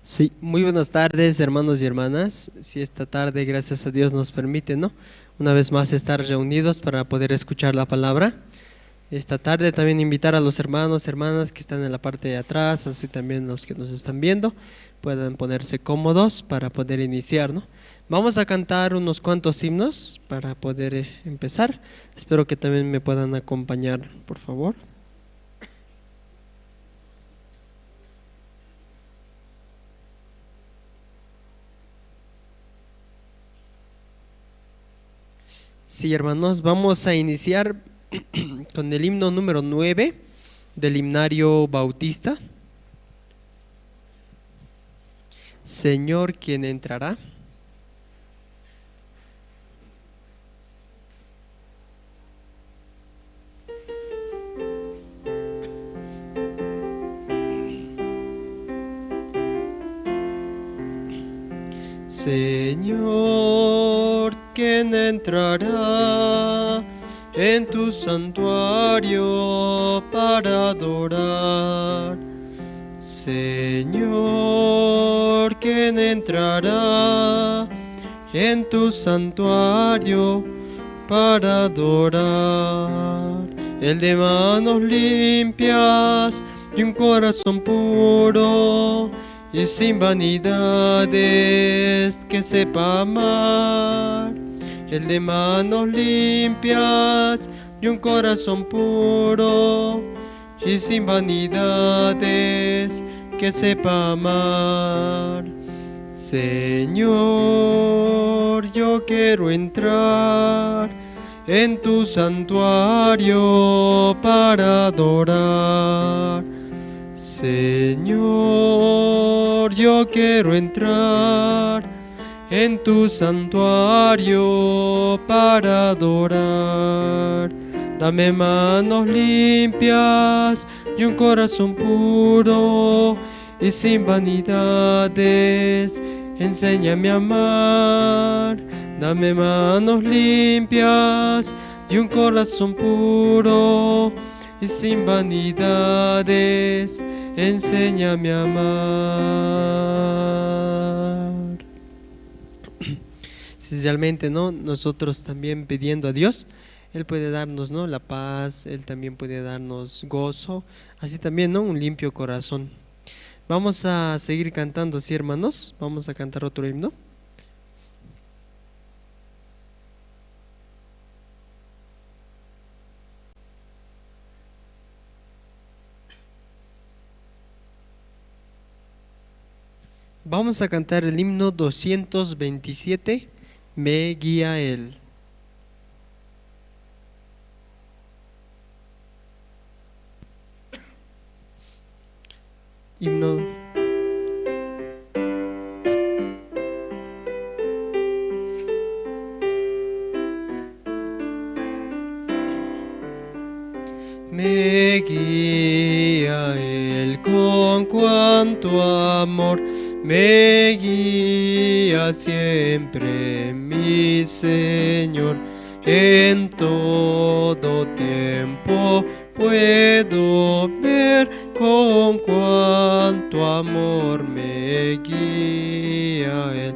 Sí, muy buenas tardes, hermanos y hermanas. Sí, esta tarde, gracias a Dios, nos permite, ¿no? Una vez más estar reunidos para poder escuchar la palabra. Esta tarde también invitar a los hermanos, hermanas que están en la parte de atrás, así también los que nos están viendo, puedan ponerse cómodos para poder iniciar, ¿no? Vamos a cantar unos cuantos himnos para poder empezar. Espero que también me puedan acompañar, por favor. Sí, hermanos, vamos a iniciar con el himno número 9 del himnario bautista. Señor, ¿quién entrará? Señor, ¿quién entrará en tu santuario para adorar? Señor, ¿quién entrará en tu santuario para adorar? El de manos limpias y un corazón puro y sin vanidades, que sepa amar. El de manos limpias y un corazón puro y sin vanidades, que sepa amar. Señor, yo quiero entrar en tu santuario para adorar. Señor, yo quiero entrar en tu santuario para adorar. Dame manos limpias y un corazón puro y sin vanidades, enséñame a amar. Dame manos limpias y un corazón puro y sin vanidades, enséñame a amar. esencialmente, ¿no? Nosotros también pidiendo a Dios, Él puede darnos, ¿no? La paz, Él también puede darnos gozo, así también, ¿no? Un limpio corazón. Vamos a seguir cantando, ¿sí, hermanos? Vamos a cantar otro himno. Vamos a cantar el himno 227, Me guía Él. Himno. Me guía Él con cuanto amor, me guía siempre mi Señor. En todo tiempo puedo ver con cuanto amor me guía Él.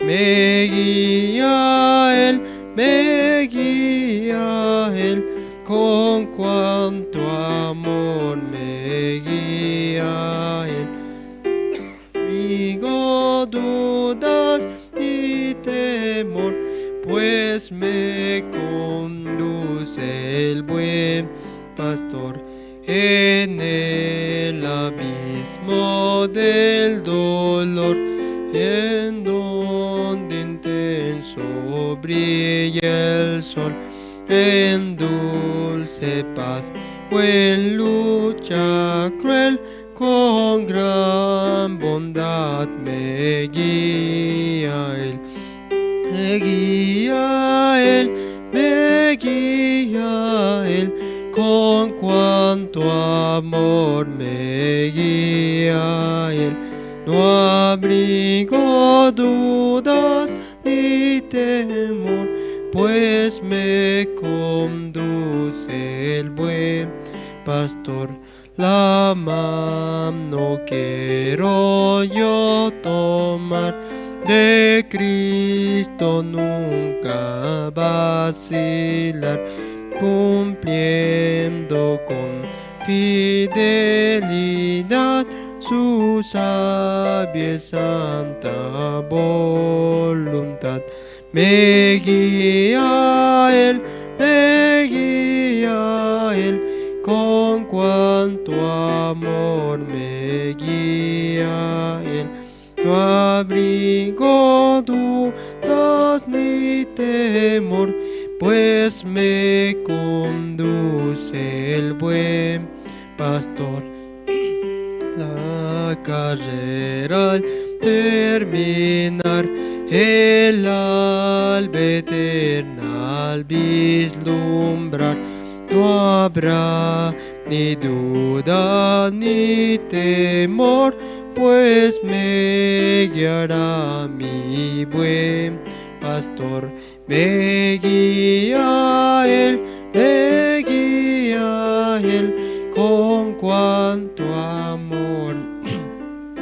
Me guía Él, me guía Él, con cuanto amor me guía Él. Digo dudas y temor, pues me conduce el buen pastor en el abismo del dolor, en donde intenso brilla el sol, en dulce paz o en lucha cruel, con gran bondad me guía Él. Me guía Él, me guía Él, con cuanto amor me guía Él. No abrigo dudas ni temor, pues me conduce el buen pastor. La mano quiero yo tomar, de Cristo nunca vacilar, cumpliendo con fidelidad su sabia y santa voluntad. Me guía Él, me guía Él, con cuanto amor me guía Él. No abrigo dudas ni temor, pues me conduce el buen pastor. La carrera al terminar, el alba eterna al vislumbrar, no habrá ni duda ni temor, pues me guiará mi buen pastor. Me guía Él, me guía Él, con cuanto amor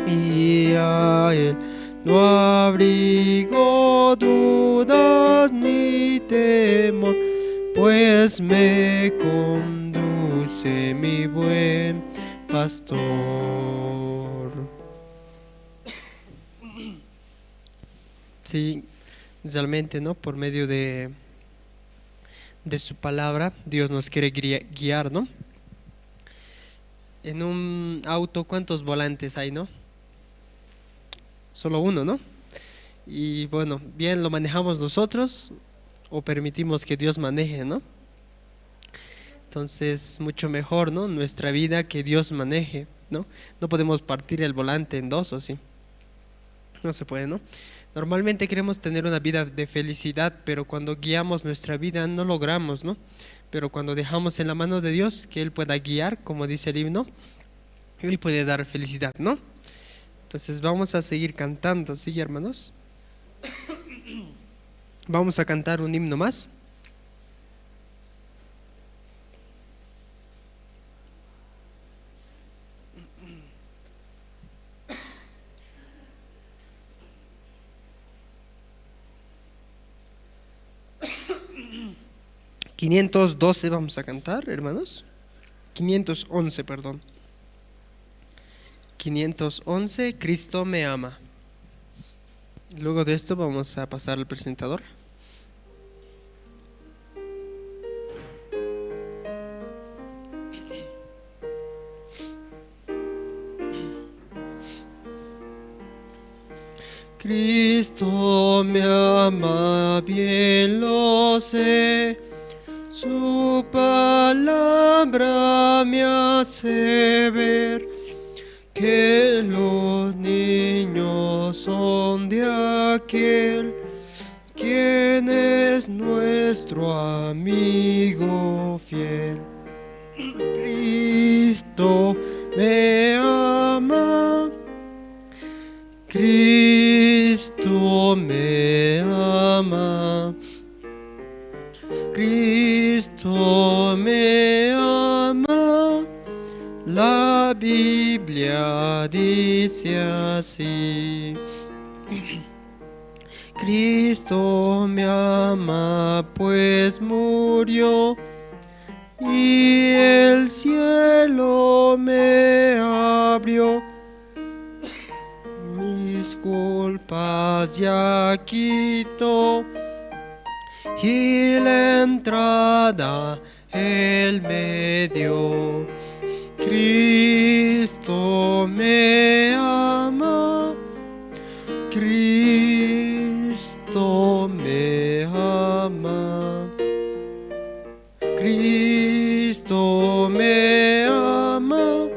y a Él. No abrigo dudas ni temor, pues me conduce mi buen pastor. Sí, realmente, ¿no? Por medio de su palabra, Dios nos quiere guiar, ¿no? En un auto, ¿cuántos volantes hay, no? Solo uno, ¿no? Y bueno, bien lo manejamos nosotros o permitimos que Dios maneje, ¿no? Entonces, mucho mejor, ¿no? Nuestra vida que Dios maneje, ¿no? No podemos partir el volante en dos, ¿o sí? No se puede, ¿no? Normalmente queremos tener una vida de felicidad, pero cuando guiamos nuestra vida no logramos, ¿no? Pero cuando dejamos en la mano de Dios que Él pueda guiar, como dice el himno, Él puede dar felicidad, ¿no? Entonces vamos a seguir cantando, ¿sí, hermanos? Vamos a cantar un himno más. 512 vamos a cantar, hermanos. 511, perdón. 511, Cristo me ama. Luego de esto vamos a pasar al presentador. Cristo me ama, bien lo sé, su palabra me hace ver que los niños son de aquel quien es nuestro amigo fiel. Cristo me ama, Cristo me ama, Cristo me ama. La Biblia dice así. Cristo me ama, pues murió y el cielo me abrió. Mis culpas ya quitó y la entrada Él me dio. Cristo me ama, Cristo me ama, Cristo me ama.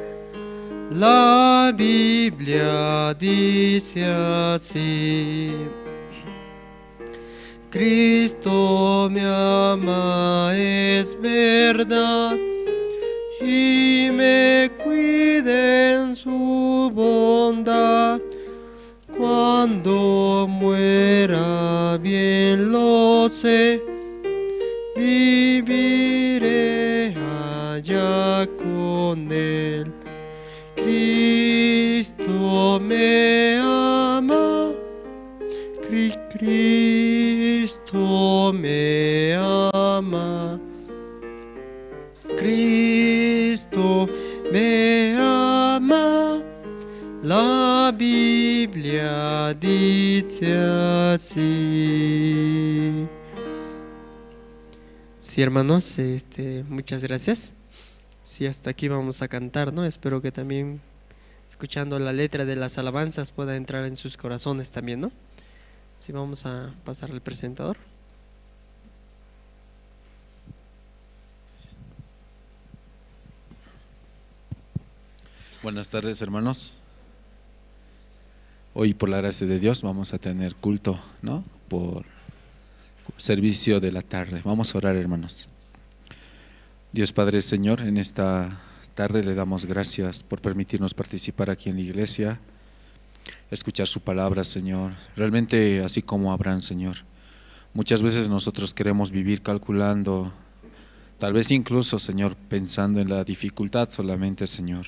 La Biblia dice así. Cristo me ama, es verdad, y me cuida en su bondad. Cuando muera, bien lo sé, viviré allá con Él. Cristo me ama, Cristo me ama, Cristo me ama. La Biblia dice así. Sí, hermanos, muchas gracias. Sí, hasta aquí vamos a cantar, ¿no? Espero que también, escuchando la letra de las alabanzas, pueda entrar en sus corazones también, ¿no? Sí, vamos a pasar al presentador. Buenas tardes, hermanos. Hoy, por la gracia de Dios, vamos a tener culto, ¿no? Por servicio de la tarde. Vamos a orar, hermanos. Dios Padre, Señor, en esta tarde le damos gracias por permitirnos participar aquí en la iglesia, escuchar su palabra, Señor. Realmente, así como Abraham, Señor, muchas veces nosotros queremos vivir calculando, tal vez incluso, Señor, pensando en la dificultad solamente, Señor.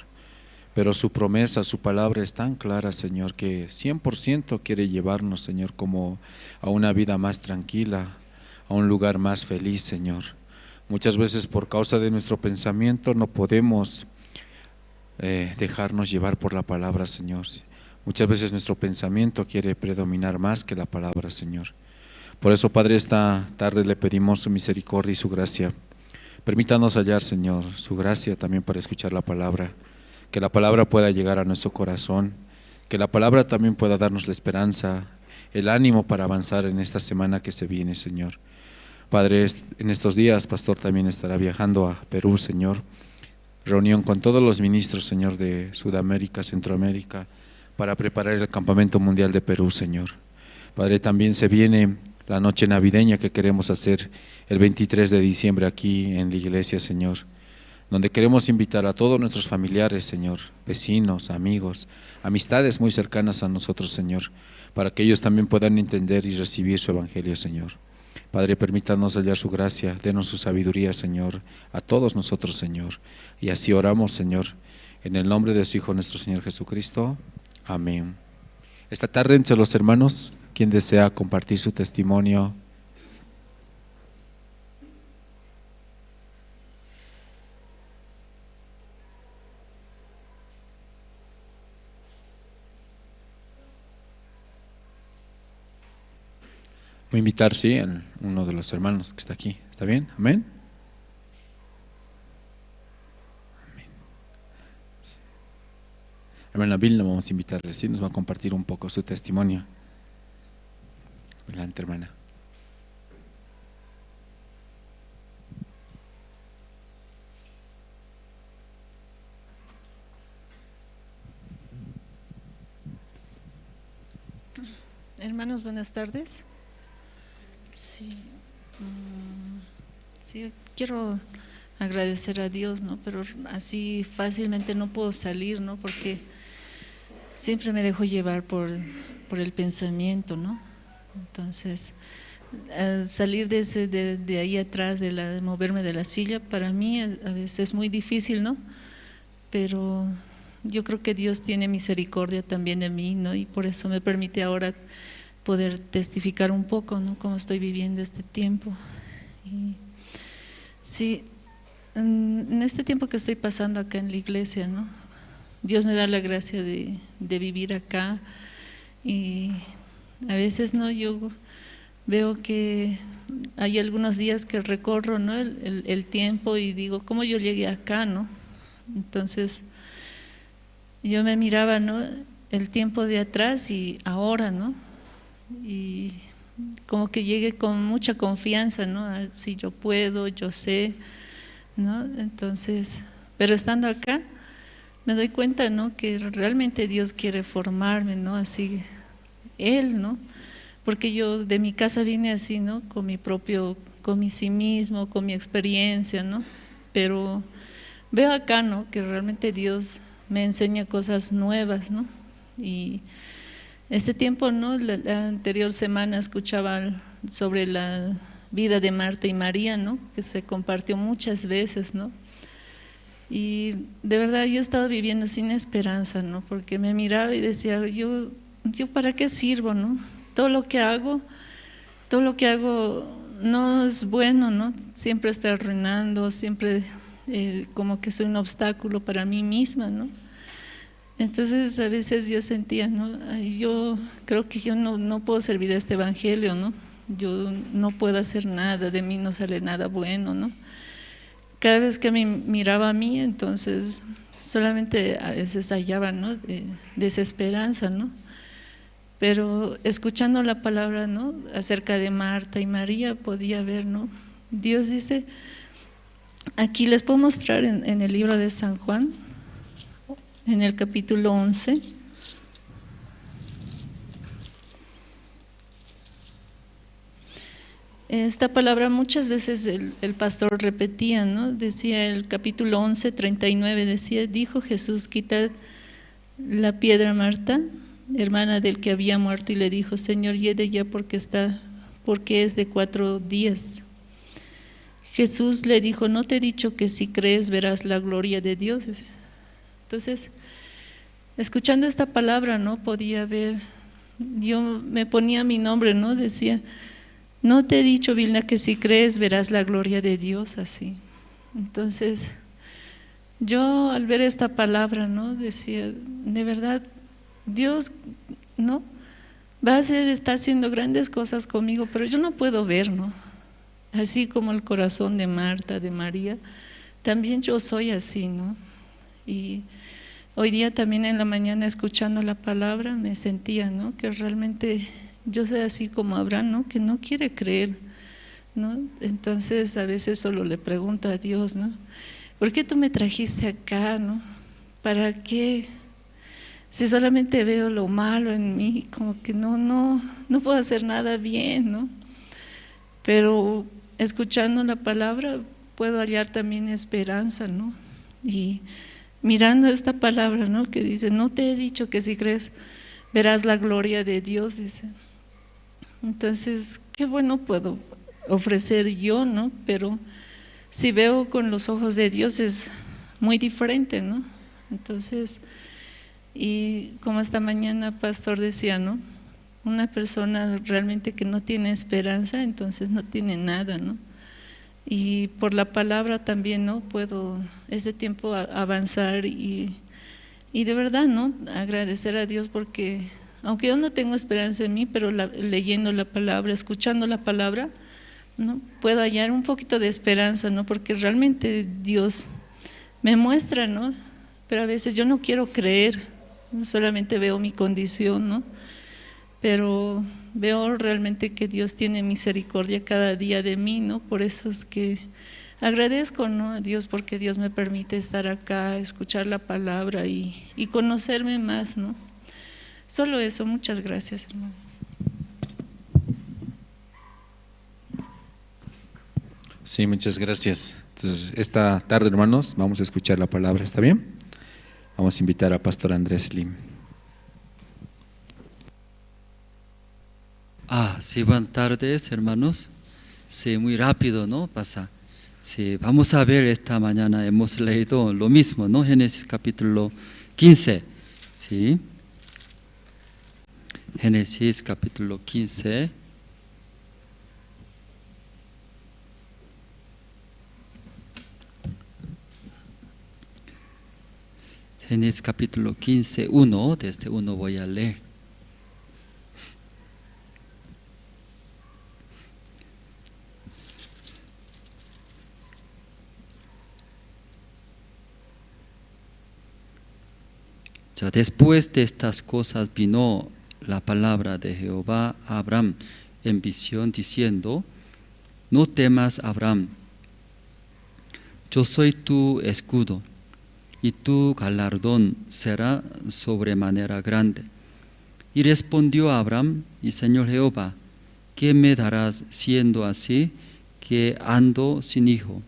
Pero su promesa, su palabra es tan clara, Señor, que 100% quiere llevarnos, Señor, como a una vida más tranquila, a un lugar más feliz, Señor. Muchas veces por causa de nuestro pensamiento no podemos dejarnos llevar por la palabra, Señor. Muchas veces nuestro pensamiento quiere predominar más que la palabra, Señor. Por eso, Padre, esta tarde le pedimos su misericordia y su gracia. Permítanos hallar, Señor, su gracia también para escuchar la palabra. Que la palabra pueda llegar a nuestro corazón, que la palabra también pueda darnos la esperanza, el ánimo para avanzar en esta semana que se viene, Señor. Padre, en estos días, Pastor también estará viajando a Perú, Señor. Reunión con todos los ministros, Señor, de Sudamérica, Centroamérica, para preparar el campamento mundial de Perú, Señor. Padre, también se viene la noche navideña que queremos hacer el 23 de diciembre aquí en la iglesia, Señor, donde queremos invitar a todos nuestros familiares, Señor, vecinos, amigos, amistades muy cercanas a nosotros, Señor, para que ellos también puedan entender y recibir su evangelio, Señor. Padre, permítanos hallar su gracia, denos su sabiduría, Señor, a todos nosotros, Señor. Y así oramos, Señor, en el nombre de su Hijo, nuestro Señor Jesucristo. Amén. Esta tarde, entre los hermanos, ¿quién desea compartir su testimonio? Voy a invitar, sí, a uno de los hermanos que está aquí. ¿Está bien? Amén. Amén. Hermana Vilna, vamos a invitarle, sí, nos va a compartir un poco su testimonio. Adelante, hermana. Hermanos, buenas tardes. Sí, sí, quiero agradecer a Dios, ¿no? Pero así fácilmente no puedo salir, ¿no? Porque siempre me dejo llevar por el pensamiento, ¿no? Entonces, salir de ahí atrás, de moverme de la silla, para mí a veces es muy difícil, ¿no? Pero yo creo que Dios tiene misericordia también de mí, ¿no? Y por eso me permite ahora poder testificar un poco, ¿no? Cómo estoy viviendo este tiempo. Y sí, en este tiempo que estoy pasando acá en la iglesia, ¿no? Dios me da la gracia de vivir acá, y a veces, ¿no? Yo veo que hay algunos días que recorro, ¿no? el tiempo y digo, ¿cómo yo llegué acá, no? Entonces yo me miraba, ¿no? El tiempo de atrás y ahora, ¿no? Y como que llegué con mucha confianza, ¿no? Si yo puedo, yo sé, ¿no? Entonces, pero estando acá me doy cuenta, ¿no? Que realmente Dios quiere formarme, ¿no? Así, Él, ¿no? Porque yo de mi casa vine así, ¿no? Con mi cinismo, con mi experiencia, ¿no? Pero veo acá, ¿no? Que realmente Dios me enseña cosas nuevas, ¿no? Y este tiempo, ¿no? La anterior semana escuchaba sobre la vida de Marta y María, ¿no? Que se compartió muchas veces, ¿no? Y de verdad yo he estado viviendo sin esperanza, ¿no? Porque me miraba y decía, yo ¿para qué sirvo, no? Todo lo que hago no es bueno, ¿no? Siempre estoy arruinando, siempre como que soy un obstáculo para mí misma, ¿no? Entonces a veces yo sentía, ¿no? Ay, yo creo que yo no puedo servir a este evangelio, ¿no? Yo no puedo hacer nada, de mí no sale nada bueno, ¿no? Cada vez que me miraba a mí, entonces solamente a veces hallaba, ¿no? Desesperanza, ¿no? Pero escuchando la palabra, ¿no? Acerca de Marta y María podía ver, ¿no? Dios dice, aquí les puedo mostrar en el libro de San Juan, en el capítulo 11. Esta palabra muchas veces el pastor repetía, ¿no? Decía el capítulo 11, 39, decía, dijo Jesús, quitad la piedra, Marta, hermana del que había muerto, y le dijo, Señor, hiede ya porque es de 4 días. Jesús le dijo, no te he dicho que si crees verás la gloria de Dios. Entonces, escuchando esta palabra, ¿no? Podía ver, yo me ponía mi nombre, ¿no? Decía, no te he dicho, Vilna, que si crees verás la gloria de Dios, así. Entonces, yo al ver esta palabra, ¿no? Decía, de verdad, Dios, ¿no? está haciendo grandes cosas conmigo, pero yo no puedo ver, ¿no? Así como el corazón de Marta, de María, también yo soy así, ¿no? Y hoy día también en la mañana escuchando la palabra me sentía, ¿no? Que realmente yo soy así como Abraham, ¿no? Que no quiere creer, ¿no? Entonces a veces solo le pregunto a Dios, ¿no? ¿Por qué tú me trajiste acá, no? ¿Para qué? Si solamente veo lo malo en mí, como que no puedo hacer nada bien, ¿no? Pero escuchando la palabra puedo hallar también esperanza, ¿no? Y mirando esta palabra, ¿no? Que dice, no te he dicho que si crees verás la gloria de Dios, dice. Entonces, qué bueno puedo ofrecer yo, ¿no? Pero si veo con los ojos de Dios es muy diferente, ¿no? Entonces, y como esta mañana pastor decía, ¿no? Una persona realmente que no tiene esperanza, entonces no tiene nada, ¿no? Y por la palabra también, ¿no? Puedo este tiempo avanzar y de verdad, ¿no? Agradecer a Dios porque aunque yo no tengo esperanza en mí, pero leyendo la palabra, escuchando la palabra, ¿no?, puedo hallar un poquito de esperanza, ¿no?, porque realmente Dios me muestra, ¿no?, pero a veces yo no quiero creer, solamente veo mi condición, ¿no?, pero veo realmente que Dios tiene misericordia cada día de mí, ¿no? Por eso es que agradezco, ¿no?, a Dios, porque Dios me permite estar acá, escuchar la palabra y conocerme más, ¿no? Solo eso, muchas gracias, hermano. Sí, muchas gracias. Entonces, esta tarde, hermanos, vamos a escuchar la palabra, ¿está bien? Vamos a invitar a Pastor Andrés Lim. Sí, buenas tardes, hermanos. Sí, muy rápido, ¿no? Pasa. Sí, vamos a ver esta mañana, hemos leído lo mismo, ¿no? Génesis capítulo 15. Sí. Génesis capítulo 15. Génesis capítulo 15, 1, desde 1 voy a leer. Ya después de estas cosas vino la palabra de Jehová a Abraham en visión diciendo: no temas, Abraham, yo soy tu escudo, y tu galardón será sobremanera grande. Y respondió Abraham: y Señor Jehová, ¿qué me darás siendo así que ando sin hijo?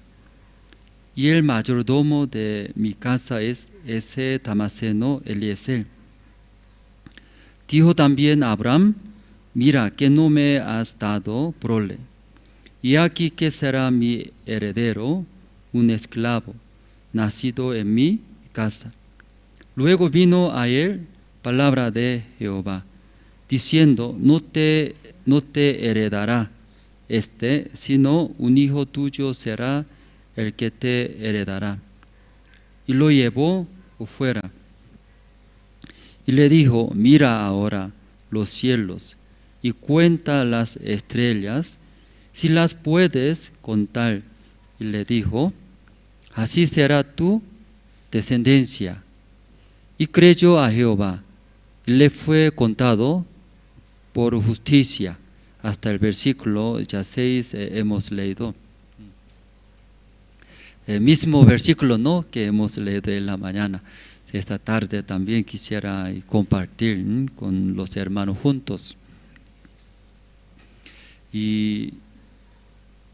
Y el mayordomo de mi casa es ese Damaseno Eliezer. Dijo también Abraham: mira que no me has dado prole, y aquí que será mi heredero, un esclavo, nacido en mi casa. Luego vino a él palabra de Jehová, diciendo: no te heredará sino un hijo tuyo será el que te heredará. Y lo llevó fuera. Y le dijo: mira ahora los cielos y cuenta las estrellas, si las puedes contar. Y le dijo: así será tu descendencia. Y creyó a Jehová, y le fue contado por justicia. Hasta el versículo ya 6 hemos leído. El mismo versículo, ¿no?, que hemos leído en la mañana. Esta tarde también quisiera compartir con los hermanos juntos. Y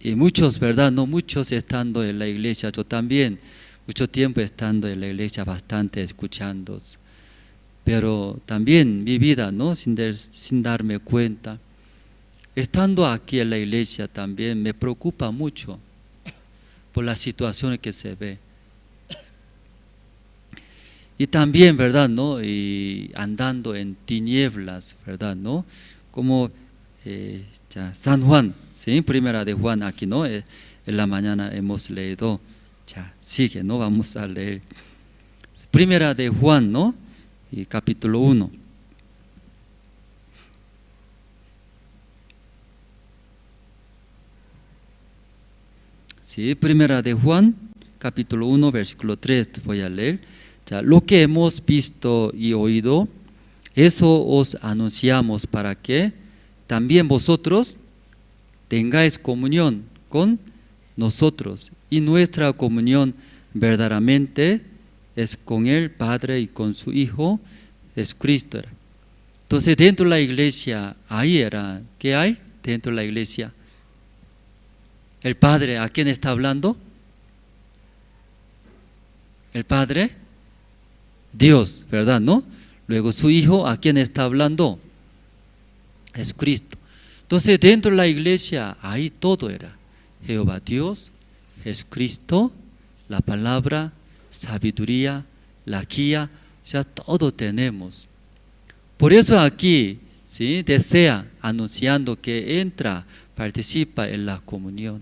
muchos, ¿verdad? No muchos estando en la iglesia, yo también, mucho tiempo estando en la iglesia, bastante escuchando. Pero también mi vida, ¿no?, sin darme cuenta, estando aquí en la iglesia también me preocupa mucho por las situaciones que se ve. Y también, ¿verdad?, ¿no?, y andando en tinieblas, ¿verdad?, ¿no?, como ya San Juan, ¿sí? Primera de Juan aquí, ¿no?, en la mañana hemos leído. Ya, sigue, ¿no?, vamos a leer. Primera de Juan, ¿no?, y capítulo 1. Sí, primera de Juan, capítulo 1, versículo 3, voy a leer. Ya, lo que hemos visto y oído, eso os anunciamos para que también vosotros tengáis comunión con nosotros. Y nuestra comunión verdaderamente es con el Padre y con su Hijo, Jesucristo. Entonces dentro de la iglesia, ahí era, ¿qué hay dentro de la iglesia? El Padre, ¿a quién está hablando? El Padre, Dios, ¿verdad?, ¿no? Luego su Hijo, ¿a quién está hablando? Jesucristo. Entonces dentro de la iglesia, ahí todo era Jehová Dios, Jesucristo, la palabra, sabiduría, la guía, ya todo tenemos. Por eso aquí, ¿sí?, desea anunciando que entra, participa en la comunión.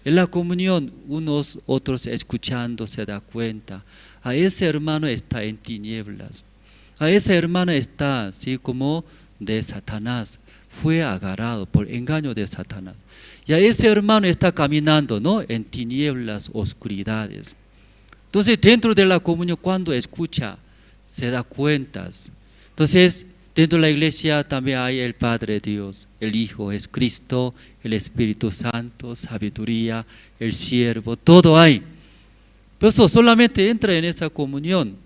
En la comunión, unos otros escuchando se da cuenta, a ese hermano está en tinieblas, A esa hermana está así como de Satanás, fue agarrado por engaño de Satanás. Y a ese hermano está caminando, ¿no?, en tinieblas, oscuridades. Entonces, dentro de la comunión, cuando escucha, se da cuentas. Entonces, dentro de la iglesia también hay el Padre Dios, el Hijo es Cristo, el Espíritu Santo, sabiduría, el siervo, todo hay. Pero eso solamente entra en esa comunión,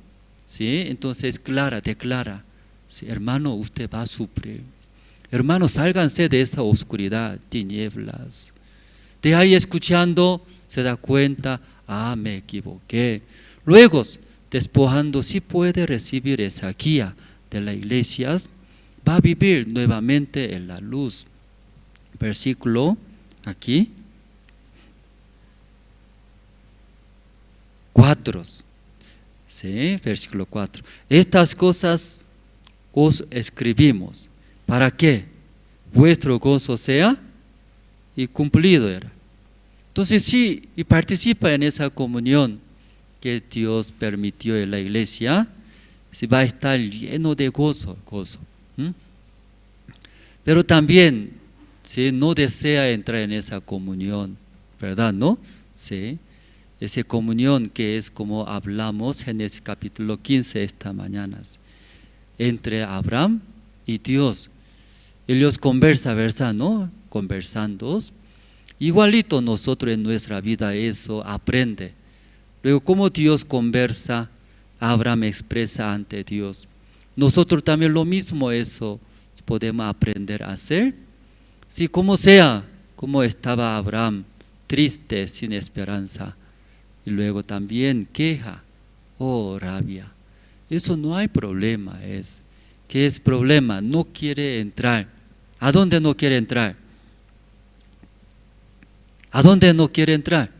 ¿sí? Entonces, declara, ¿sí? Hermano, usted va a sufrir. Hermanos, sálganse de esa oscuridad, tinieblas. De ahí escuchando, se da cuenta, me equivoqué. Luego, despojando, si puede recibir esa guía de la iglesia, va a vivir nuevamente en la luz. Versículo aquí 4. ¿Sí? Versículo 4. Estas cosas os escribimos. ¿Para qué? Vuestro gozo sea y cumplido era. Entonces sí, y participa en esa comunión que Dios permitió en la iglesia, si va a estar lleno de gozo. Pero también, si no desea entrar en esa comunión, ¿verdad? ¿No? Sí. Esa comunión que es como hablamos en Génesis capítulo 15 esta mañana, entre Abraham y Dios. Ellos conversan, ¿no? Conversando. Igualito nosotros en nuestra vida eso aprende. Luego, como Dios conversa, Abraham expresa ante Dios. Nosotros también lo mismo eso podemos aprender a hacer. Si como sea, como estaba Abraham, triste, sin esperanza. Y luego también queja, rabia. Eso no hay problema. ¿Qué es problema? No quiere entrar. ¿A dónde no quiere entrar? ¿A dónde no quiere entrar?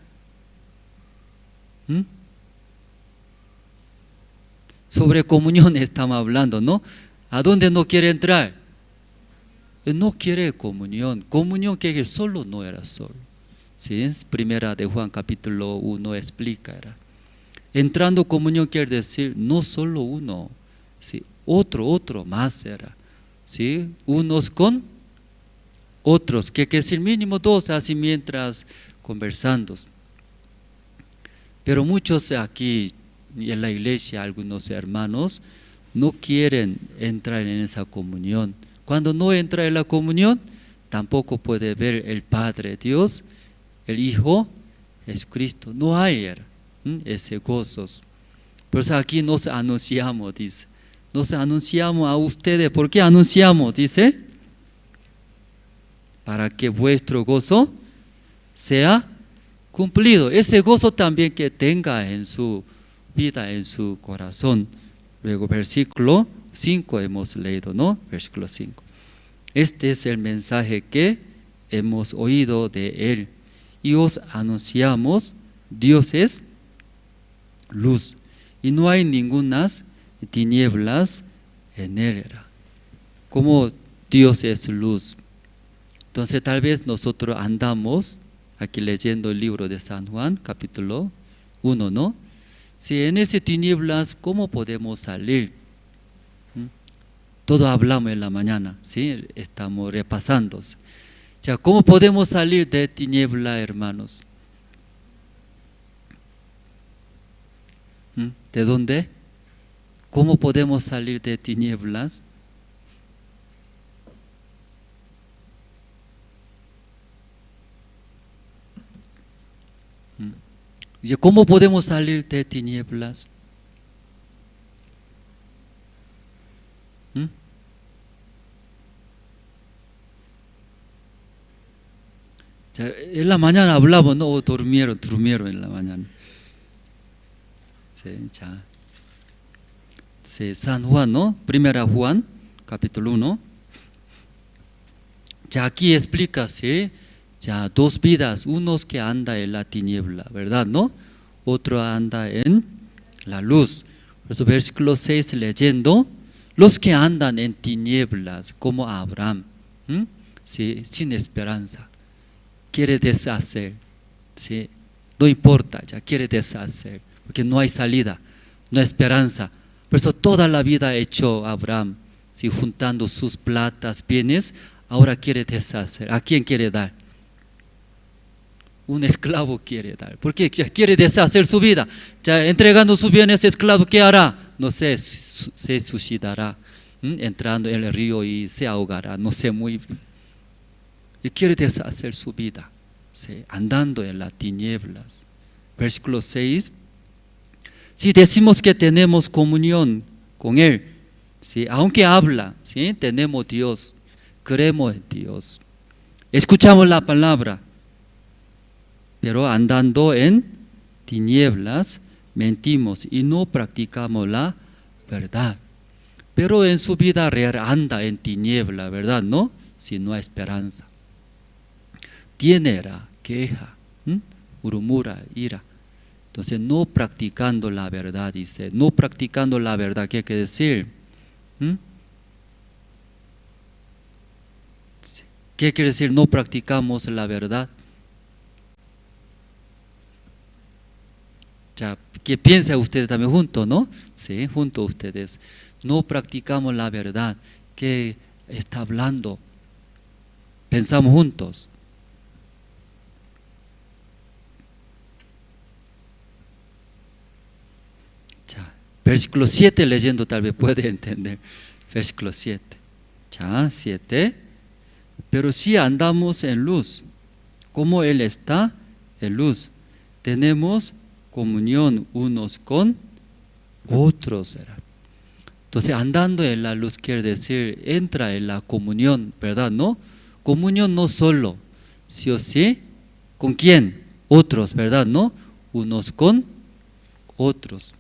Sobre comunión estamos hablando, ¿no? ¿A dónde no quiere entrar? No quiere comunión. Comunión que solo no era solo. ¿Sí? Primera de Juan capítulo 1 explica. Entrando comunión quiere decir no solo uno, ¿sí? Otro más era. ¿Sí? Unos con otros, que es el mínimo dos, así mientras conversando. Pero muchos aquí en la iglesia, algunos hermanos, no quieren entrar en esa comunión. Cuando no entra en la comunión, tampoco puede ver el Padre Dios, el Hijo es Cristo. No hay ese gozo. Por eso aquí nos anunciamos, dice. Nos anunciamos a ustedes. ¿Por qué anunciamos? Dice, para que vuestro gozo sea cumplido. Ese gozo también que tenga en su vida, en su corazón. Luego versículo 5 hemos leído, ¿no? Versículo 5. Este es el mensaje que hemos oído de Él. Y os anunciamos, Dios es luz. Y no hay ninguna tinieblas en Él. Como Dios es luz. Entonces tal vez nosotros andamos aquí leyendo el libro de San Juan, capítulo 1, ¿no? Si en ese tinieblas, ¿cómo podemos salir? Todo hablamos en la mañana, ¿sí? Estamos repasando. Ya, ¿cómo podemos salir de tiniebla, hermanos? ¿De dónde? ¿Cómo podemos salir de tinieblas? ¿Cómo podemos salir de tinieblas? En la mañana hablamos, ¿no? O durmieron en la mañana. Sí, ya. Sí, San Juan, ¿no? Primera Juan, capítulo 1. Ya aquí explica, ¿sí? Ya dos vidas, unos que anda en la tiniebla, ¿verdad? ¿No? Otro anda en la luz. Por eso versículo 6 leyendo, los que andan en tinieblas, como Abraham, ¿sí? Sin esperanza, quiere deshacer, ¿sí? No importa, ya quiere deshacer, porque no hay salida, no hay esperanza. Por eso toda la vida ha hecho Abraham, ¿sí? Juntando sus platas, bienes, ahora quiere deshacer. ¿A quién quiere dar? Un esclavo quiere dar, porque ya quiere deshacer su vida. Ya entregando sus bienes, esclavo, ¿qué hará? No sé, se suicidará, entrando en el río y se ahogará, no sé muy bien. Y quiere deshacer su vida, ¿sí? Andando en las tinieblas. Versículo 6. Si decimos que tenemos comunión con Él, ¿sí? Aunque habla, ¿sí? Tenemos Dios, creemos en Dios, escuchamos la palabra, pero andando en tinieblas, mentimos y no practicamos la verdad. Pero en su vida real anda en tiniebla, ¿verdad? ¿No? Si no hay esperanza. Tiene ira, queja, murmura, ira. Entonces, no practicando la verdad, dice. No practicando la verdad, ¿qué quiere decir? ¿Qué quiere decir no practicamos la verdad? Ya, que piensa ustedes también juntos, ¿no? Sí, juntos ustedes. No practicamos la verdad. ¿Qué está hablando? Pensamos juntos. Ya, versículo 7 leyendo tal vez puede entender. Versículo 7. Ya, 7. Pero si andamos en luz, como Él está en luz, tenemos comunión unos con otros. Entonces, andando en la luz quiere decir, entra en la comunión, ¿verdad? ¿No? Comunión no solo, sí o sí, ¿con quién? Otros, ¿verdad? ¿No? Unos con otros.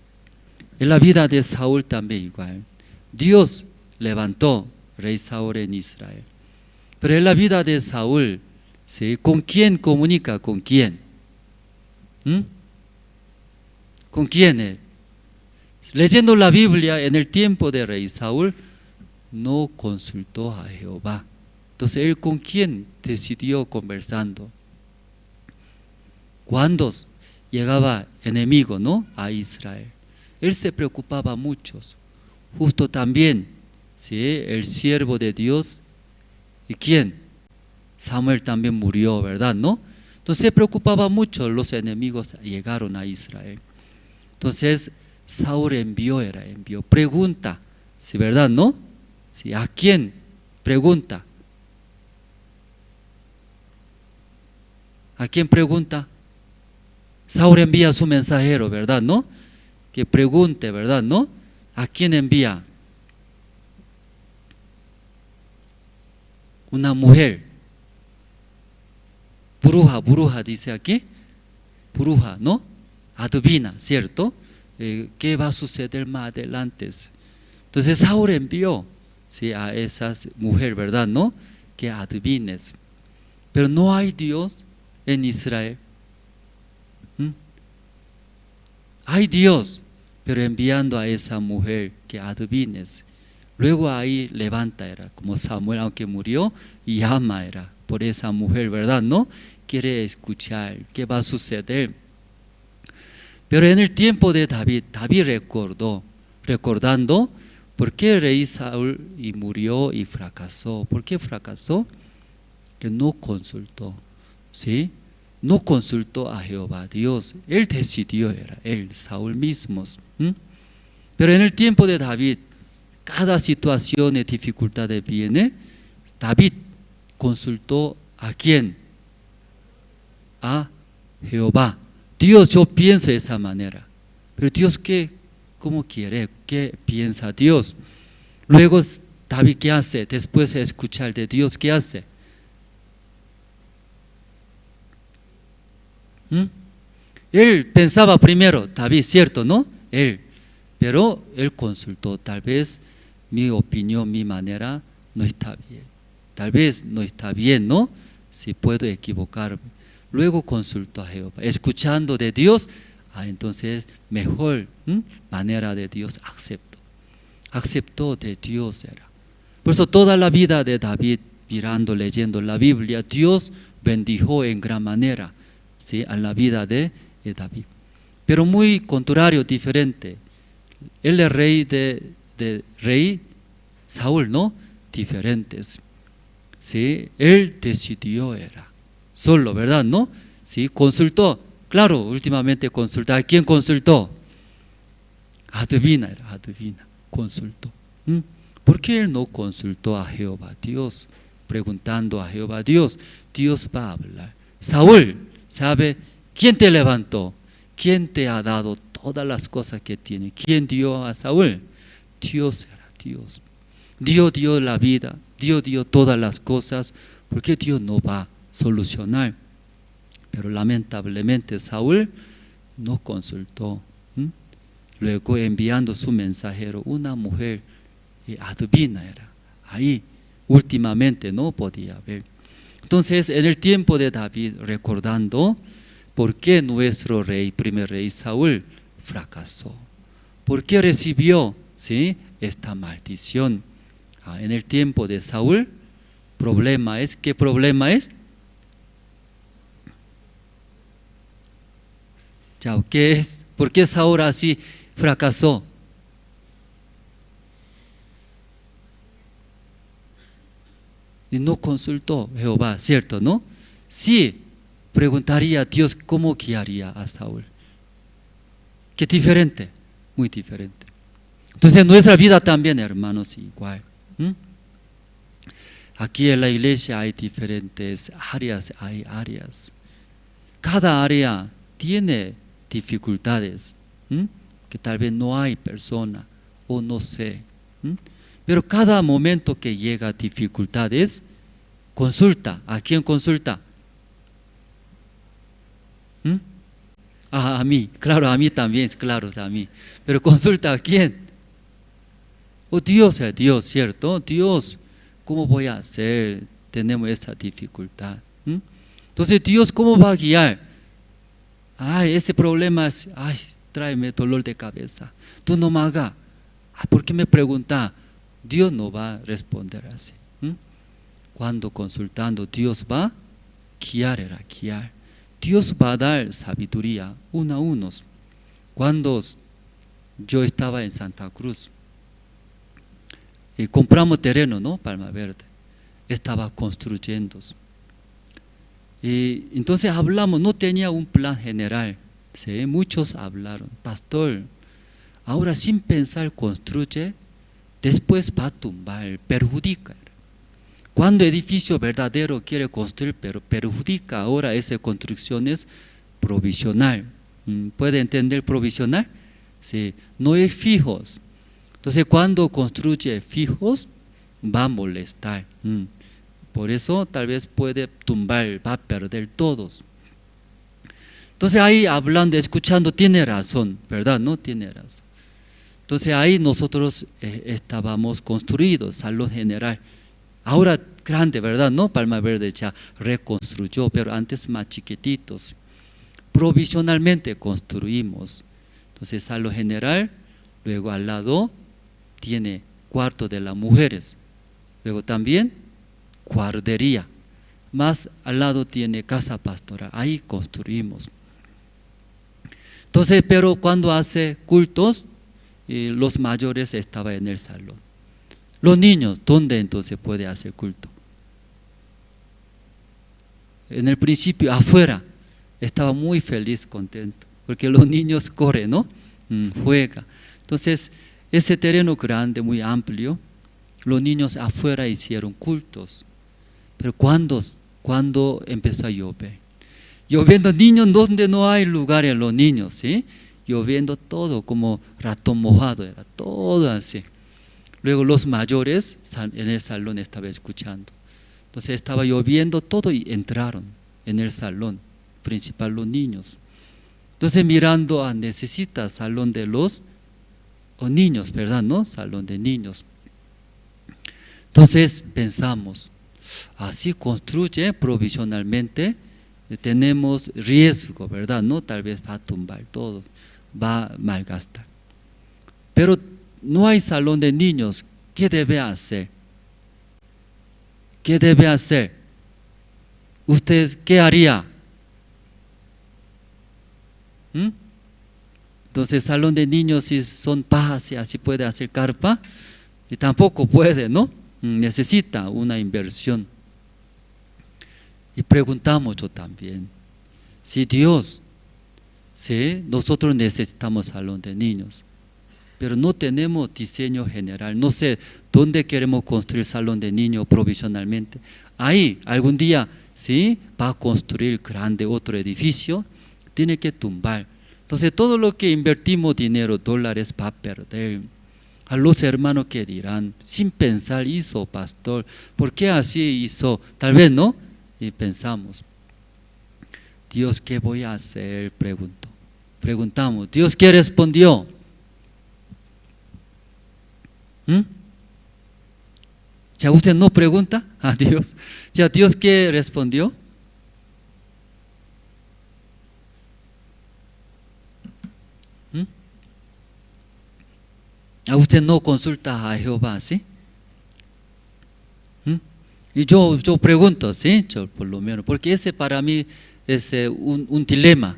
En la vida de Saúl también igual. Dios levantó rey Saúl en Israel. Pero en la vida de Saúl, ¿sí? ¿Con quién comunica? ¿Con quién? ¿Con quién? Leyendo la Biblia en el tiempo de rey Saúl, no consultó a Jehová. Entonces, ¿él con quién decidió conversando? Cuando llegaba enemigo, ¿no? A Israel, él se preocupaba mucho. Justo también, ¿sí? El siervo de Dios. ¿Y quién? Samuel también murió, ¿verdad? ¿No? Entonces se preocupaba mucho, los enemigos llegaron a Israel. Entonces Saúl envió, pregunta, ¿sí, verdad? ¿No? ¿Sí? ¿A quién? Pregunta. ¿A quién pregunta? Saúl envía a su mensajero, ¿verdad? ¿No? Que pregunte, ¿verdad? ¿No? ¿A quién envía? Una mujer, bruja dice aquí, bruja, ¿no? Adivina, ¿cierto? ¿Qué va a suceder más adelante? Entonces Saúl envió, ¿sí? A esa mujer, ¿verdad? ¿No? Que adivines. Pero no hay Dios en Israel. Hay Dios, pero enviando a esa mujer que adivines. Luego ahí levanta, como Samuel, aunque murió, y ama por esa mujer, ¿verdad? ¿No? Quiere escuchar qué va a suceder. Pero en el tiempo de David recordando por qué el rey Saúl y murió y fracasó. ¿Por qué fracasó? Que no consultó, ¿sí? No consultó a Jehová, Dios. Él decidió, Saúl mismo. Pero en el tiempo de David, cada situación y dificultad viene, David consultó ¿a quién? A Jehová. Dios, yo pienso de esa manera. Pero Dios, ¿cómo quiere? ¿Qué piensa Dios? Luego David, ¿qué hace? Después de escuchar de Dios, ¿qué hace? Él pensaba primero, David, ¿cierto? ¿No? Pero él consultó, tal vez mi opinión, mi manera no está bien. Tal vez no está bien, ¿no? Si puedo equivocarme. Luego consultó a Jehová, escuchando de Dios, entonces mejor manera de Dios aceptó de Dios Por eso toda la vida de David, mirando, leyendo la Biblia, Dios bendijo en gran manera, ¿sí? A la vida de David. Pero muy contrario, diferente. Él es rey de rey Saúl, ¿no? Diferentes. ¿Sí? Él decidió, era solo, ¿verdad? ¿No? ¿Sí? Consultó. Claro, últimamente consultó. ¿A quién consultó? Adivina, era adivina. Consultó. ¿Por qué él no consultó a Jehová Dios? Preguntando a Jehová Dios, Dios va a hablar. Saúl, ¿sabe quién te levantó? ¿Quién te ha dado todas las cosas que tiene? ¿Quién dio a Saúl? Dios era Dios. Dios dio la vida, Dios dio todas las cosas, porque Dios no va a solucionar. Pero lamentablemente Saúl no consultó. Luego enviando su mensajero, una mujer adivina era. Ahí últimamente no podía ver. Entonces en el tiempo de David, recordando por qué nuestro rey, primer rey Saúl, fracasó. ¿Por qué recibió, ¿sí?, esta maldición? En el tiempo de Saúl, ¿qué problema es? ¿Qué es? ¿Por qué Saúl así fracasó? Y no consultó a Jehová, ¿cierto? ¿No? Sí, preguntaría a Dios cómo guiaría a Saúl. Qué diferente, muy diferente. Entonces en nuestra vida también, hermanos, igual. Aquí en la iglesia hay diferentes áreas, Cada área tiene dificultades, que tal vez no hay persona o no sé. Pero cada momento que llega dificultades, consulta. ¿A quién consulta? A mí, claro, a mí también, claro, a mí. Pero consulta a quién. Dios es Dios, ¿cierto? Dios, ¿cómo voy a hacer? Tenemos esa dificultad. Entonces, Dios, ¿cómo va a guiar? Ese problema es, tráeme dolor de cabeza. Tú no me hagas. ¿Por qué me preguntas? Dios no va a responder así. Cuando consultando, Dios va a guiar. Dios va a dar sabiduría uno a unos. Cuando yo estaba en Santa Cruz, compramos terreno, ¿no? Palma Verde. Estaba construyendo. Entonces hablamos, no tenía un plan general. ¿Sí? Muchos hablaron, pastor, ahora sin pensar construye, después va a tumbar, perjudica. Cuando edificio verdadero quiere construir, pero perjudica, ahora esa construcción es provisional. ¿Puede entender provisional? Sí, no es fijos. Entonces cuando construye fijos, va a molestar. Por eso tal vez puede tumbar, va a perder todos. Entonces ahí hablando, escuchando, tiene razón, ¿verdad? No tiene razón. Entonces ahí nosotros estábamos construidos, salón general. Ahora grande, ¿verdad? No, Palma Verde ya reconstruyó, pero antes más chiquititos. Provisionalmente construimos. Entonces salón general, luego al lado tiene cuarto de las mujeres. Luego también guardería. Más al lado tiene casa pastoral. Ahí construimos. Entonces, pero cuando hace cultos, los mayores estaban en el salón. Los niños, ¿dónde entonces puede hacer culto? En el principio, afuera, estaba muy feliz, contento, porque los niños corren, ¿no? Juegan. Entonces, ese terreno grande, muy amplio, los niños afuera hicieron cultos. Pero cuando empezó a llover, lloviendo niños donde no hay lugar en los niños, ¿sí? Lloviendo todo como ratón mojado, era todo así. Luego los mayores en el salón estaban escuchando. Entonces estaba lloviendo todo y entraron en el salón principal los niños. Entonces mirando, necesita salón de los niños, ¿verdad? ¿No? Salón de niños. Entonces pensamos, así construye provisionalmente, tenemos riesgo, ¿verdad? No, tal vez va a tumbar todo, va a malgastar. Pero no hay salón de niños, ¿qué debe hacer? ¿Qué debe hacer? ¿Usted qué haría? Entonces, salón de niños, si son pajas, así puede hacer carpa, y tampoco puede, ¿no? Necesita una inversión. Y preguntamos yo también, si Dios, sí, nosotros necesitamos salón de niños, pero no tenemos diseño general, no sé dónde queremos construir salón de niños provisionalmente. Ahí, algún día, sí, va a construir grande otro edificio, tiene que tumbar. Entonces, todo lo que invertimos dinero, dólares, va a perder. A los hermanos que dirán, sin pensar hizo, pastor, ¿por qué así hizo? Tal vez no, y pensamos, Dios, ¿qué voy a hacer? Preguntamos, ¿Dios qué respondió? ¿Ya usted no pregunta a Dios? ¿Ya Dios qué respondió? ¿A usted no consulta a Jehová, sí? Y yo pregunto, sí, yo por lo menos, porque ese para mí es un dilema,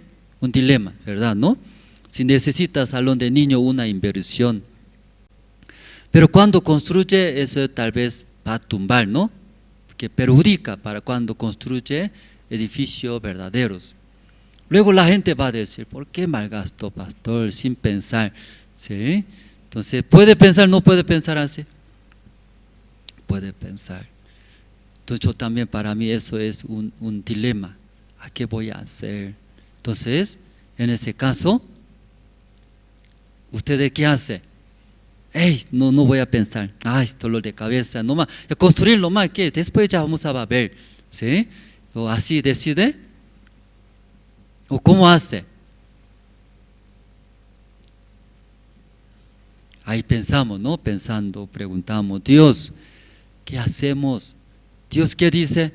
¿verdad? ¿No? Si necesita salón de niño, una inversión. Pero cuando construye, eso tal vez va a tumbar, ¿no? Que perjudica para cuando construye edificios verdaderos. Luego la gente va a decir, ¿por qué malgastó, pastor, sin pensar? ¿Sí? Entonces, ¿puede pensar, no puede pensar así? Puede pensar. Entonces, yo también, para mí eso es un dilema. ¿A qué voy a hacer? Entonces, en ese caso, ¿usted qué hace? No voy a pensar. Dolor de cabeza, nomás, construirlo más, que después ya vamos a ver, ¿sí? O así decide, o cómo hace. Ahí pensamos, ¿no? Pensando, preguntamos, Dios, ¿qué hacemos? Dios, ¿qué dice?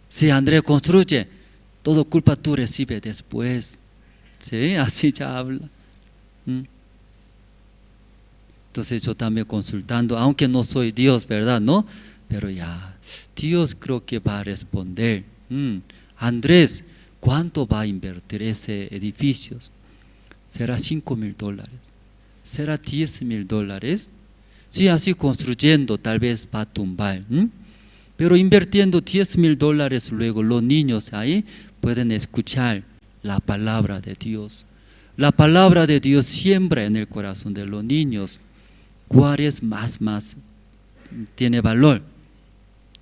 Si Andrés construye, todo culpa tú recibes después, ¿sí? Así ya habla. Entonces yo también consultando, aunque no soy Dios, ¿verdad? ¿No? Pero ya, Dios creo que va a responder. Andrés, ¿cuánto va a invertir ese edificio? ¿Será $5,000? ¿Será $10,000? Sí, así construyendo tal vez va a tumbar. Pero invirtiendo $10,000, luego los niños ahí pueden escuchar la palabra de Dios. La palabra de Dios siembra en el corazón de los niños. ¿Cuál es más tiene valor?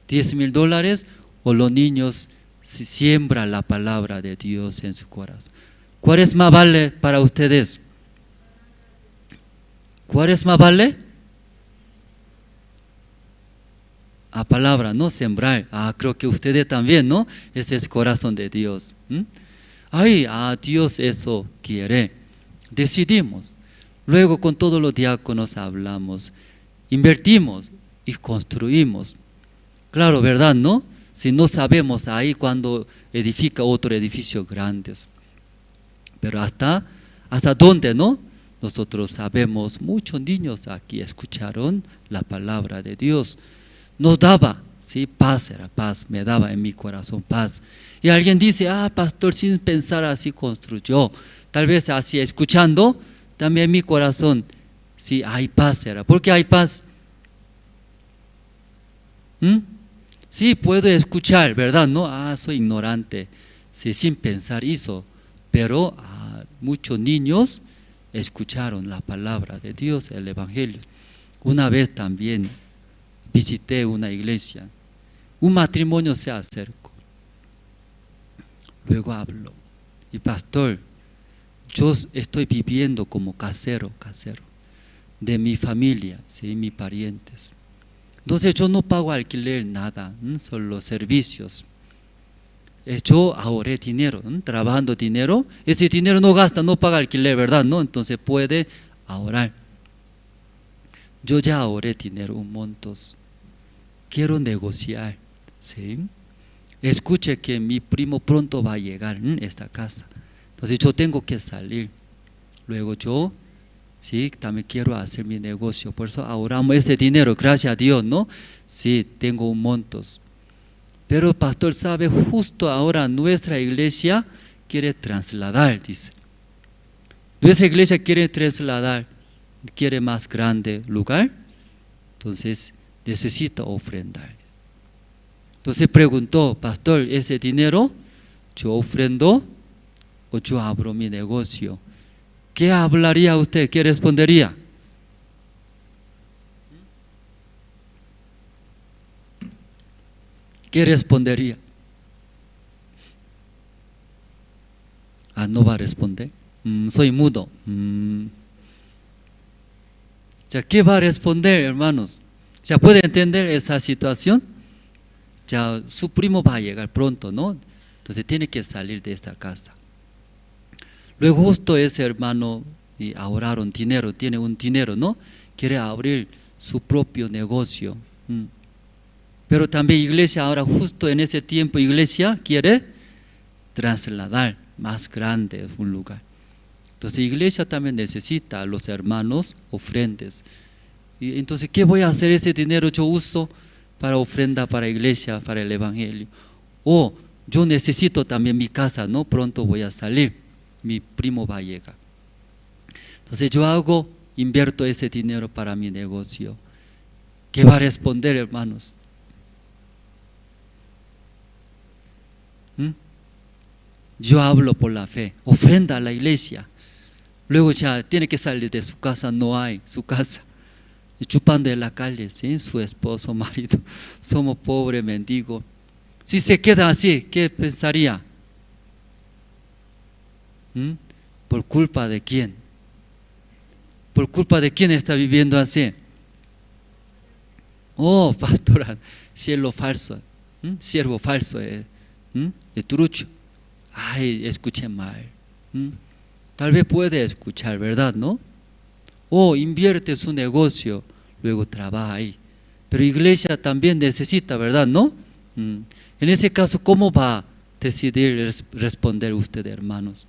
$10,000 o los niños si siembra la palabra de Dios en su corazón. ¿Cuál es más vale para ustedes? ¿Cuál es más vale? A palabra, no sembrar. Creo que ustedes también, ¿no? Ese es corazón de Dios. Dios eso quiere. Decidimos. Luego con todos los diáconos hablamos, invertimos y construimos. Claro, ¿verdad? ¿No? Si no sabemos ahí cuando edifica otro edificio grandes. Pero hasta dónde, ¿no? Nosotros sabemos, muchos niños aquí escucharon la palabra de Dios. Nos daba, sí, paz, era paz, me daba en mi corazón paz. Y alguien dice, pastor, sin pensar así construyó. Tal vez así escuchando, también en mi corazón, sí, hay paz, era. ¿Por qué hay paz? Sí, puedo escuchar, ¿verdad? No, soy ignorante, sí, sin pensar hizo. Pero muchos niños escucharon la palabra de Dios, el evangelio. Una vez también visité una iglesia, un matrimonio se acercó. Luego habló, y pastor, yo estoy viviendo como casero de mi familia, ¿sí? Mis parientes. Entonces yo no pago alquiler, nada, solo servicios. Yo ahorré dinero, trabajando dinero, ese dinero no gasta, no paga alquiler, ¿verdad? No, entonces puede ahorrar. Yo ya ahorré dinero un montón, quiero negociar, ¿sí? Escuche que mi primo pronto va a llegar a esta casa, entonces yo tengo que salir. Luego yo, sí, también quiero hacer mi negocio, por eso ahorramos ese dinero, gracias a Dios, ¿no? Sí, tengo un montón. Pero pastor, sabe, justo ahora nuestra iglesia quiere trasladar, dice. Nuestra iglesia quiere trasladar, quiere más grande lugar, entonces necesita ofrendar. Entonces preguntó, pastor, ¿ese dinero yo ofrendo o yo abro mi negocio? ¿Qué hablaría usted? ¿Qué respondería? ¿Qué respondería? No va a responder. Soy mudo. Ya, ¿qué va a responder, hermanos? ¿Ya puede entender esa situación? Ya su primo va a llegar pronto, ¿no? Entonces tiene que salir de esta casa. Luego justo ese hermano y ahorraron dinero, tiene un dinero, ¿no? Quiere abrir su propio negocio. Pero también iglesia, ahora justo en ese tiempo iglesia quiere trasladar más grande un lugar. Entonces iglesia también necesita a los hermanos ofrendas. Y entonces, ¿qué voy a hacer ese dinero? Yo uso para ofrenda para iglesia, para el evangelio. O yo necesito también mi casa, ¿no? Pronto voy a salir, mi primo va a llegar. Entonces yo invierto ese dinero para mi negocio. ¿Qué va a responder, hermanos? Yo hablo por la fe, ofrenda a la iglesia. Luego ya tiene que salir de su casa, no hay su casa. Y chupando en la calle, ¿sí? Su esposo, marido, somos pobres, mendigos. Si se queda así, ¿qué pensaría? ¿Por culpa de quién? ¿Por culpa de quién está viviendo así? Oh, pastora, siervo falso, siervo falso, es trucho. Ay, escuché mal. Tal vez puede escuchar, ¿verdad? ¿No? O invierte su negocio, luego trabaja ahí. Pero iglesia también necesita, ¿verdad? ¿No? En ese caso, ¿cómo va a decidir responder usted, hermanos?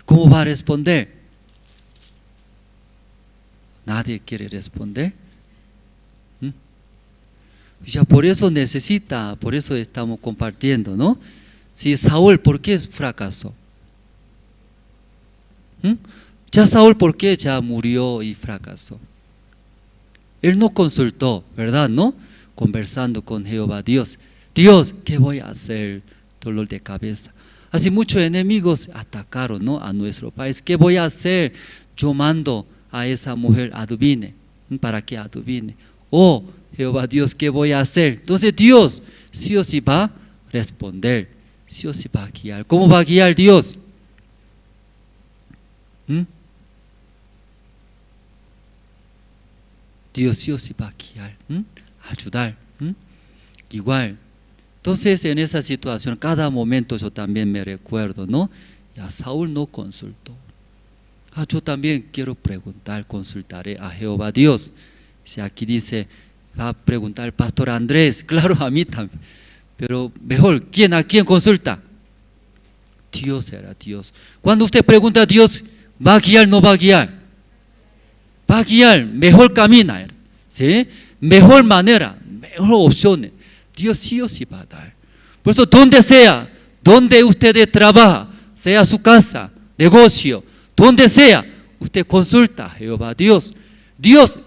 ¿Cómo va a responder? Nadie quiere responder. Ya por eso necesita, por eso estamos compartiendo, ¿no? Si Saúl, ¿por qué fracasó? Ya Saúl, ¿por qué ya murió y fracasó? Él no consultó, ¿verdad? ¿No? Conversando con Jehová Dios. Dios, ¿qué voy a hacer? Dolor de cabeza. Así muchos enemigos atacaron, ¿no? A nuestro país. ¿Qué voy a hacer? Yo mando a esa mujer adivine. ¿Para que adivine? Oh, Jehová Dios, ¿qué voy a hacer? Entonces Dios sí o sí va a responder, sí o sí va a guiar. ¿Cómo va a guiar Dios? Dios sí o sí va a guiar, ayudar. Igual. Entonces en esa situación, cada momento yo también me recuerdo, ¿no? Ya Saúl no consultó. Yo también quiero preguntar, consultaré a Jehová Dios. Si aquí dice, va a preguntar el pastor Andrés, claro, a mí también. Pero mejor, ¿a quién consulta? Dios era Dios. Cuando usted pregunta a Dios, ¿va a guiar o no va a guiar? Va a guiar, mejor camina, ¿sí? Mejor manera, mejor opciones. Dios sí o sí va a dar. Por eso, donde sea, donde usted trabaja, sea su casa, negocio, donde sea, usted consulta a Jehová Dios. Dios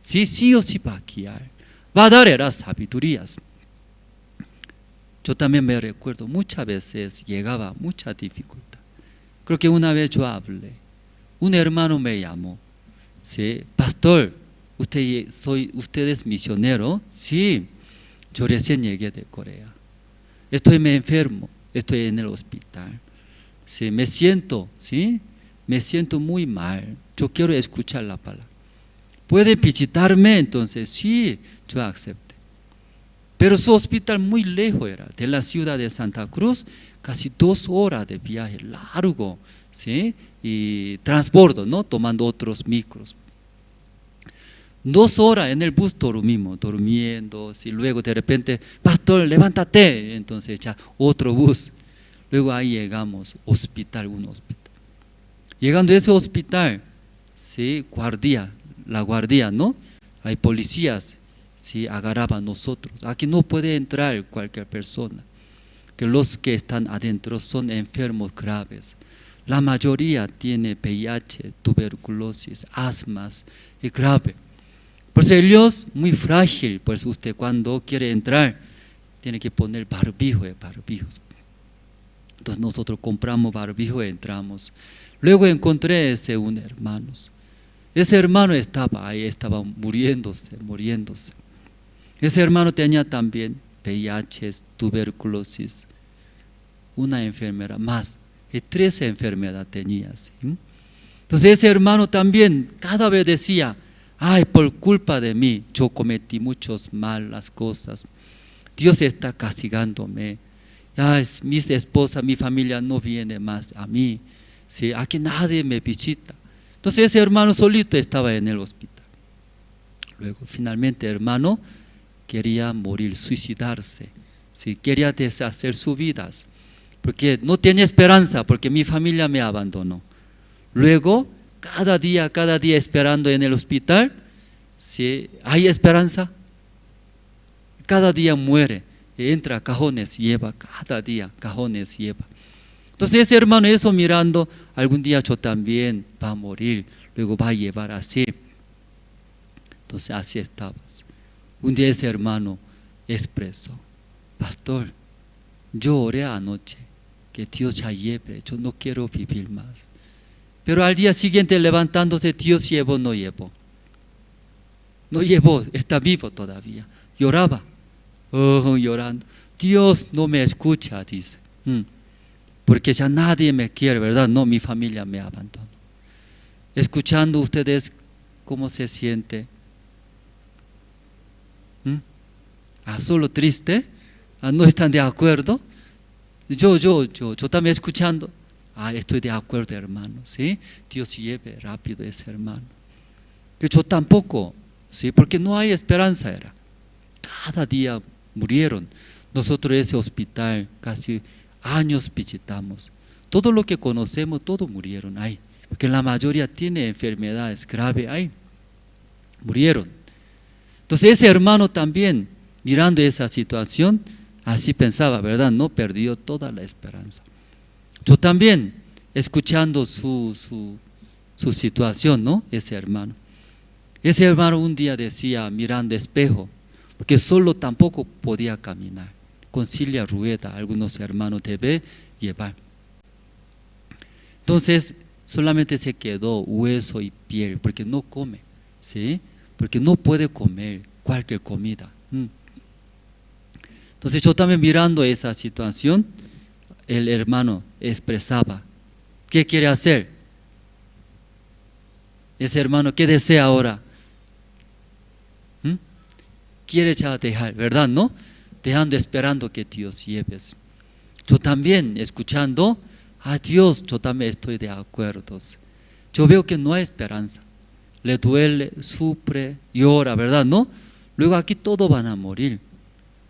sí o sí va a guiar, va a dar las sabidurías. Yo también me recuerdo, muchas veces llegaba mucha dificultad. Creo que una vez yo hablé, un hermano me llamó, ¿sí? Pastor, ¿usted es misionero? Sí, yo recién llegué de Corea. Estoy enfermo, estoy en el hospital. Sí, me siento muy mal. Yo quiero escuchar la palabra. ¿Puede visitarme? Entonces, sí, yo acepté. Pero su hospital muy lejos era, de la ciudad de Santa Cruz, casi 2 horas de viaje largo, ¿sí? Y transporte, ¿no? Tomando otros micros. 2 horas en el bus durmiendo, ¿sí? Luego de repente, pastor, levántate. Entonces ya otro bus. Luego ahí llegamos, un hospital. Llegando a ese hospital, ¿sí? La guardia, ¿no? Hay policías, ¿sí? Agarraba a nosotros. Aquí no puede entrar cualquier persona, que los que están adentro son enfermos graves. La mayoría tiene VIH, tuberculosis, asmas y grave. Por eso ellos muy frágil, pues usted cuando quiere entrar tiene que poner barbijos. Entonces nosotros compramos barbijo y entramos. Luego encontré un hermano. Ese hermano estaba ahí, estaba muriéndose. Ese hermano tenía también VIH, tuberculosis, una enfermedad más. Y 13 enfermedades tenía. ¿Sí? Entonces ese hermano también cada vez decía, ay, por culpa de mí, yo cometí muchas malas cosas. Dios está castigándome. Ay, mi esposa, mi familia no viene más a mí. ¿Sí? Aquí nadie me visita. Entonces ese hermano solito estaba en el hospital. Luego finalmente el hermano quería morir, suicidarse. ¿Sí? Quería deshacer su vida. Porque no tiene esperanza, porque mi familia me abandonó. Luego, cada día esperando en el hospital, ¿sí? Hay esperanza. Cada día muere, entra a cajones, lleva, cada día cajones lleva. Entonces ese hermano eso mirando, algún día yo también va a morir, luego va a llevar así. Entonces así estabas. Un día ese hermano expresó, pastor, yo oré anoche, que Dios ya lleve, yo no quiero vivir más. Pero al día siguiente levantándose, Dios llevó, no llevó. No llevó, está vivo todavía. Lloraba, llorando. Dios no me escucha, dice. Porque ya nadie me quiere, ¿verdad? No, mi familia me abandonó. Escuchando ustedes cómo se siente. Solo triste. No están de acuerdo. Yo también escuchando. Estoy de acuerdo, hermano. ¿Sí? Dios lleve rápido a ese hermano. Pero yo tampoco, ¿sí? Porque no hay esperanza era. Cada día murieron. Nosotros ese hospital casi años visitamos. Todo lo que conocemos, todos murieron ahí. Porque la mayoría tiene enfermedades graves ahí. Murieron. Entonces ese hermano también, mirando esa situación, así pensaba, ¿verdad? No perdió toda la esperanza. Yo también, escuchando su situación, ¿no? Ese hermano un día decía, mirando espejo, porque solo tampoco podía caminar, con silla de rueda, algunos hermanos deben llevar. Entonces, solamente se quedó hueso y piel, porque no come, ¿sí? Porque no puede comer cualquier comida. Entonces yo también mirando esa situación, el hermano expresaba, ¿qué quiere hacer? Ese hermano, ¿qué desea ahora? Quiere ya dejar, ¿verdad? ¿No? Dejando, esperando que Dios lleve. Yo también, escuchando, Dios, yo también estoy de acuerdo. Yo veo que no hay esperanza. Le duele, sufre, llora, ¿verdad? ¿No? Luego aquí todos van a morir.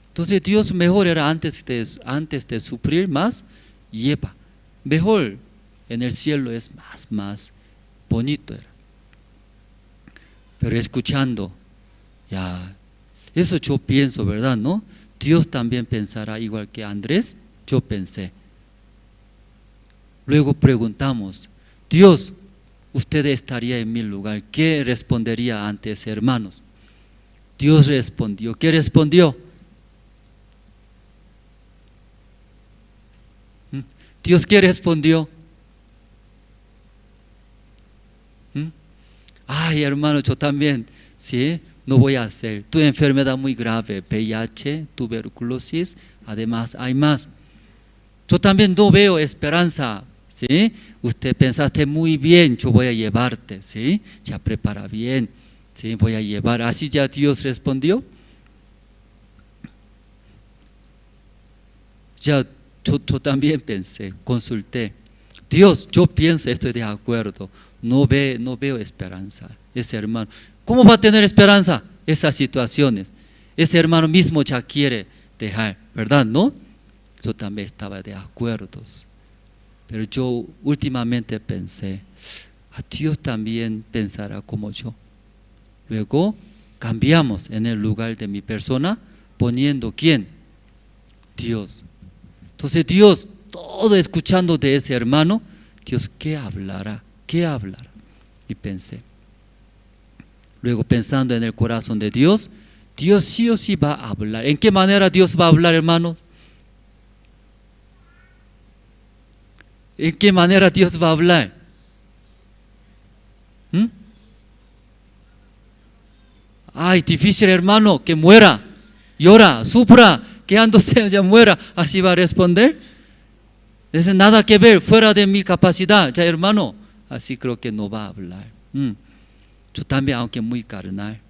Entonces Dios mejor era antes de sufrir más, lleva. Mejor en el cielo es más bonito era. Pero escuchando, ya, eso yo pienso, ¿verdad? ¿No? Dios también pensará igual que Andrés, yo pensé. Luego preguntamos, Dios, usted estaría en mi lugar, ¿qué respondería ante ese hermanos? Dios respondió, ¿qué respondió? Dios, ¿qué respondió? Ay, hermano, yo también, ¿sí? No voy a hacer. Tu enfermedad muy grave, VIH, tuberculosis, además hay más. Yo también no veo esperanza, ¿sí? Usted pensaste muy bien, yo voy a llevarte, ¿sí? Ya prepara bien, ¿sí? Voy a llevar. Así ya Dios respondió. Ya yo también pensé, consulté. Dios, yo pienso, estoy de acuerdo. No veo esperanza. Ese hermano, ¿cómo va a tener esperanza? Esas situaciones. Ese hermano mismo ya quiere dejar, ¿verdad? ¿No? Yo también estaba de acuerdo. Pero yo últimamente pensé, Dios también pensará como yo. Luego, cambiamos en el lugar de mi persona, poniendo ¿quién? Dios. Entonces Dios, todo escuchando de ese hermano, Dios, ¿qué hablará? ¿Qué hablará? Y pensé. Luego pensando en el corazón de Dios, Dios sí o sí va a hablar. ¿En qué manera Dios va a hablar, hermanos? ¿En qué manera Dios va a hablar? Ay, difícil, hermano, que muera, llora, sufra, quedándose ya muera. Así va a responder. Es nada que ver, fuera de mi capacidad. Ya, hermano, así creo que no va a hablar. Yo también, aunque muy carnal,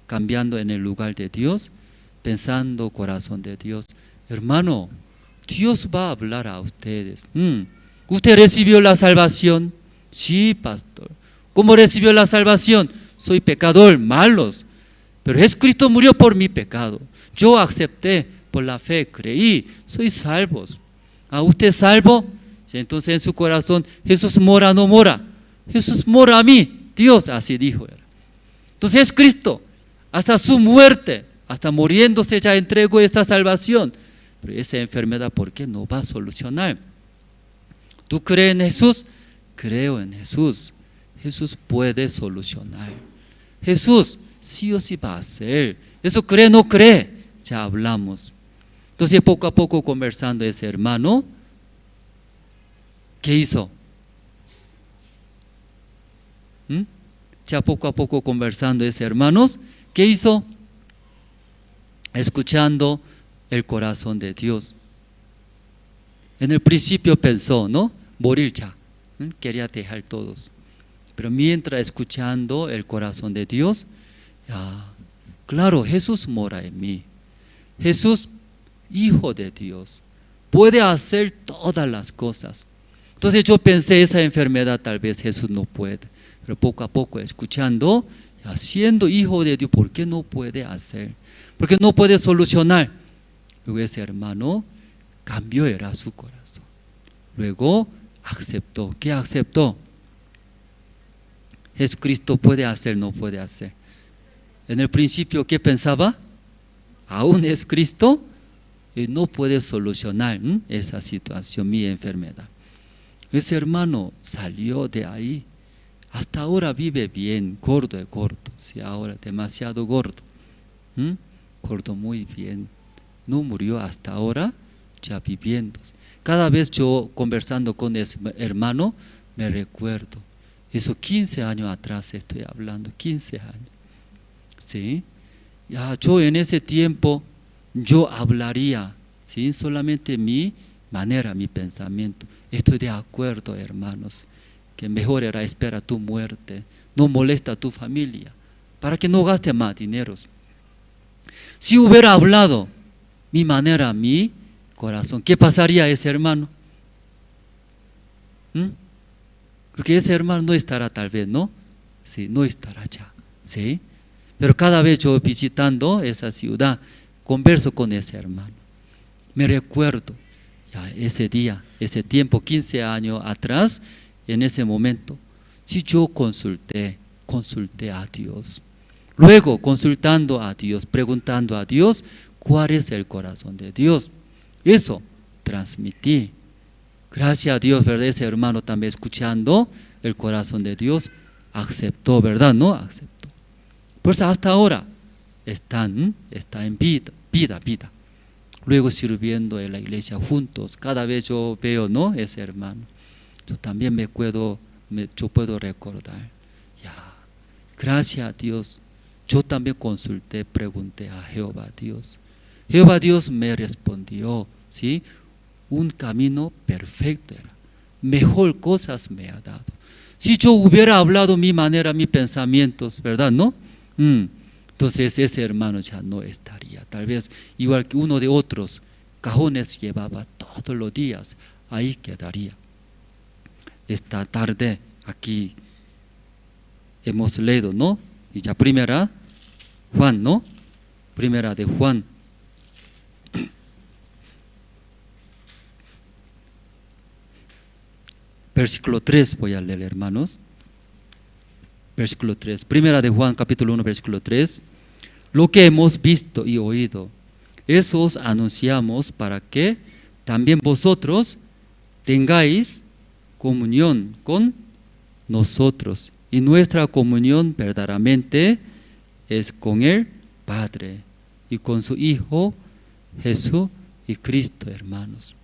cambiando en el lugar de Dios, pensando corazón de Dios. Hermano, Dios va a hablar a ustedes. ¿Usted recibió la salvación? Sí, pastor. ¿Cómo recibió la salvación? Soy pecador, malos. Pero Jesucristo murió por mi pecado. Yo acepté por la fe, creí, soy salvo. ¿A usted salvo? Entonces en su corazón, Jesús mora, no mora. Jesús mora a mí, Dios así dijo. Entonces Jesucristo, hasta su muerte, hasta muriéndose ya entregó esta salvación. Pero esa enfermedad, ¿por qué no va a solucionar? ¿Tú crees en Jesús? Creo en Jesús. Jesús puede solucionar. Jesús sí o sí va a hacer. ¿Eso cree o no cree? Ya hablamos. Entonces poco a poco conversando ese hermano, ¿qué hizo? Ya poco a poco conversando ese hermanos, ¿qué hizo? Escuchando el corazón de Dios. En el principio pensó, ¿no? Morir ya, quería dejar todos. Pero mientras escuchando el corazón de Dios, claro, Jesús mora en mí. Jesús, Hijo de Dios, puede hacer todas las cosas. Entonces yo pensé, esa enfermedad tal vez Jesús no puede. Pero poco a poco escuchando, siendo Hijo de Dios, ¿por qué no puede hacer? ¿Por qué no puede solucionar? Luego ese hermano cambió era su corazón. Luego aceptó. ¿Qué aceptó? Jesucristo puede hacer, no puede hacer. En el principio, ¿qué pensaba? Aún es Cristo y no puede solucionar esa situación, mi enfermedad. Ese hermano salió de ahí. Hasta ahora vive bien, gordo, sí, ahora demasiado gordo. Gordo muy bien. No murió hasta ahora, ya viviendo. Cada vez yo conversando con ese hermano, me recuerdo. Eso 15 años atrás estoy hablando, 15 años. ¿Sí? Yo en ese tiempo, yo hablaría, ¿sí? Solamente mi manera, mi pensamiento. Estoy de acuerdo, hermanos, que mejor era esperar tu muerte, no molesta a tu familia, para que no gaste más dinero. Si hubiera hablado mi manera, mi corazón, ¿qué pasaría a ese hermano? Porque ese hermano no estará tal vez, ¿no? Sí, no estará ya, ¿sí? Pero cada vez yo visitando esa ciudad, converso con ese hermano. Me recuerdo, ya ese día, ese tiempo, 15 años atrás, en ese momento, si yo consulté a Dios. Luego, consultando a Dios, preguntando a Dios, ¿cuál es el corazón de Dios? Eso transmití. Gracias a Dios, ¿verdad? Ese hermano también escuchando el corazón de Dios, aceptó, ¿verdad? No aceptó. Por eso hasta ahora está en vida. Luego sirviendo en la iglesia juntos. Cada vez yo veo, ¿no? Ese hermano. Yo también yo puedo recordar. Gracias a Dios. Yo también consulté, pregunté a Jehová Dios. Jehová Dios me respondió, ¿sí? Un camino perfecto era. Mejor cosas me ha dado. Si yo hubiera hablado mi manera, mis pensamientos, ¿verdad? ¿No? Entonces ese hermano ya no estaría. Tal vez igual que uno de otros cajones llevaba todos los días, ahí quedaría. Esta tarde aquí hemos leído, ¿no? Y ya primera, Juan, ¿no? Primera de Juan. Versículo 3 voy a leer, hermanos. Versículo 3. Primera de Juan, capítulo 1, versículo 3. lo que hemos visto y oído. Eso os anunciamos para que también vosotros tengáis comunión con nosotros. Y nuestra comunión verdaderamente es con el Padre y con su Hijo Jesús y Cristo, hermanos.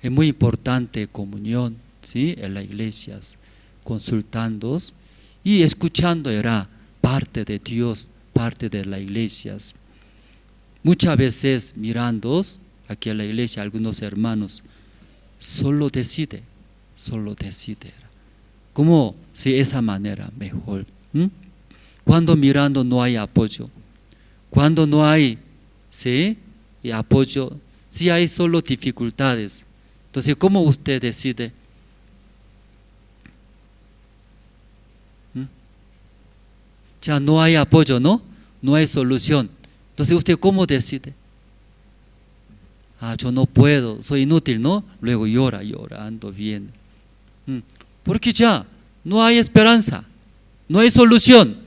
Es muy importante comunión, ¿sí? En las iglesias, consultando y escuchando era parte de Dios, parte de las iglesias. Muchas veces mirando aquí en la iglesia algunos hermanos solo decide. ¿Cómo? Si esa manera mejor. Cuando mirando no hay apoyo, cuando no hay, ¿sí?, y apoyo, si hay solo dificultades, entonces ¿cómo usted decide? Ya no hay apoyo, ¿no? No hay solución. Entonces usted ¿cómo decide? Yo no puedo, soy inútil, ¿no? Luego llorando viene. Porque ya no hay esperanza, no hay solución.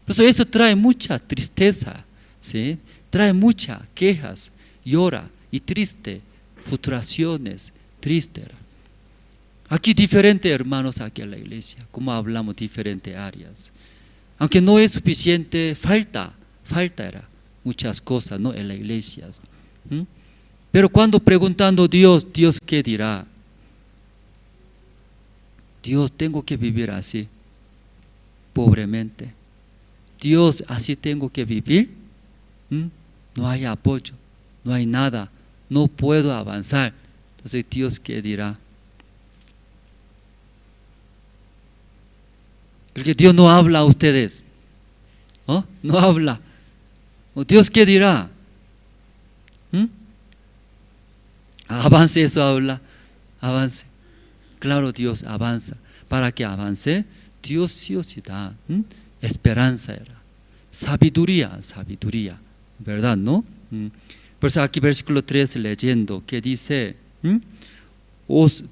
Por eso trae mucha tristeza, ¿sí? Trae muchas quejas, llora y triste, frustraciones, triste. Aquí diferentes hermanos aquí en la iglesia, como hablamos diferentes áreas. Aunque no es suficiente, falta era muchas cosas, ¿no?, en las iglesias. Pero cuando preguntando a Dios, ¿Dios qué dirá? Dios, tengo que vivir así, pobremente. Dios, así tengo que vivir. No hay apoyo, no hay nada, no puedo avanzar. Entonces, Dios, ¿qué dirá? Porque Dios no habla a ustedes, ¿no? No habla. Dios, ¿qué dirá? Avance, eso habla, avance. Claro, Dios avanza. Para que avance, Dios sí o sí da esperanza, era sabiduría, ¿verdad, no? Por eso aquí versículo 3 leyendo, que dice, os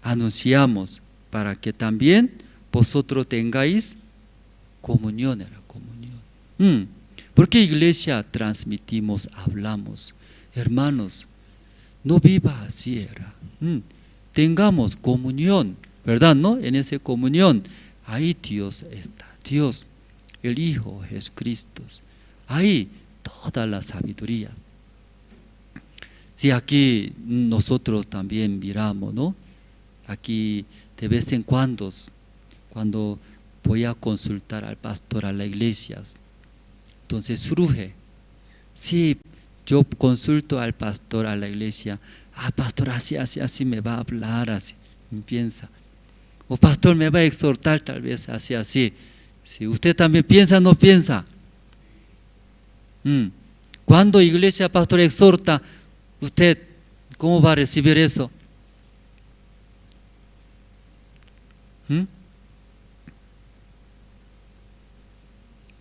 anunciamos para que también vosotros tengáis comunión, era comunión. ¿Por qué iglesia transmitimos, hablamos? Hermanos, no viva así, era. Tengamos comunión, ¿verdad, no? En esa comunión, ahí Dios está, Dios, el Hijo Jesucristo, ahí toda la sabiduría. Si aquí nosotros también miramos, ¿no? Aquí de vez en cuando voy a consultar al pastor a la iglesia, entonces surge, si yo consulto al pastor a la iglesia, pastor, así me va a hablar, así piensa, o pastor me va a exhortar tal vez así. Si usted también piensa, no piensa. Cuando iglesia, pastor exhorta, usted ¿cómo va a recibir eso?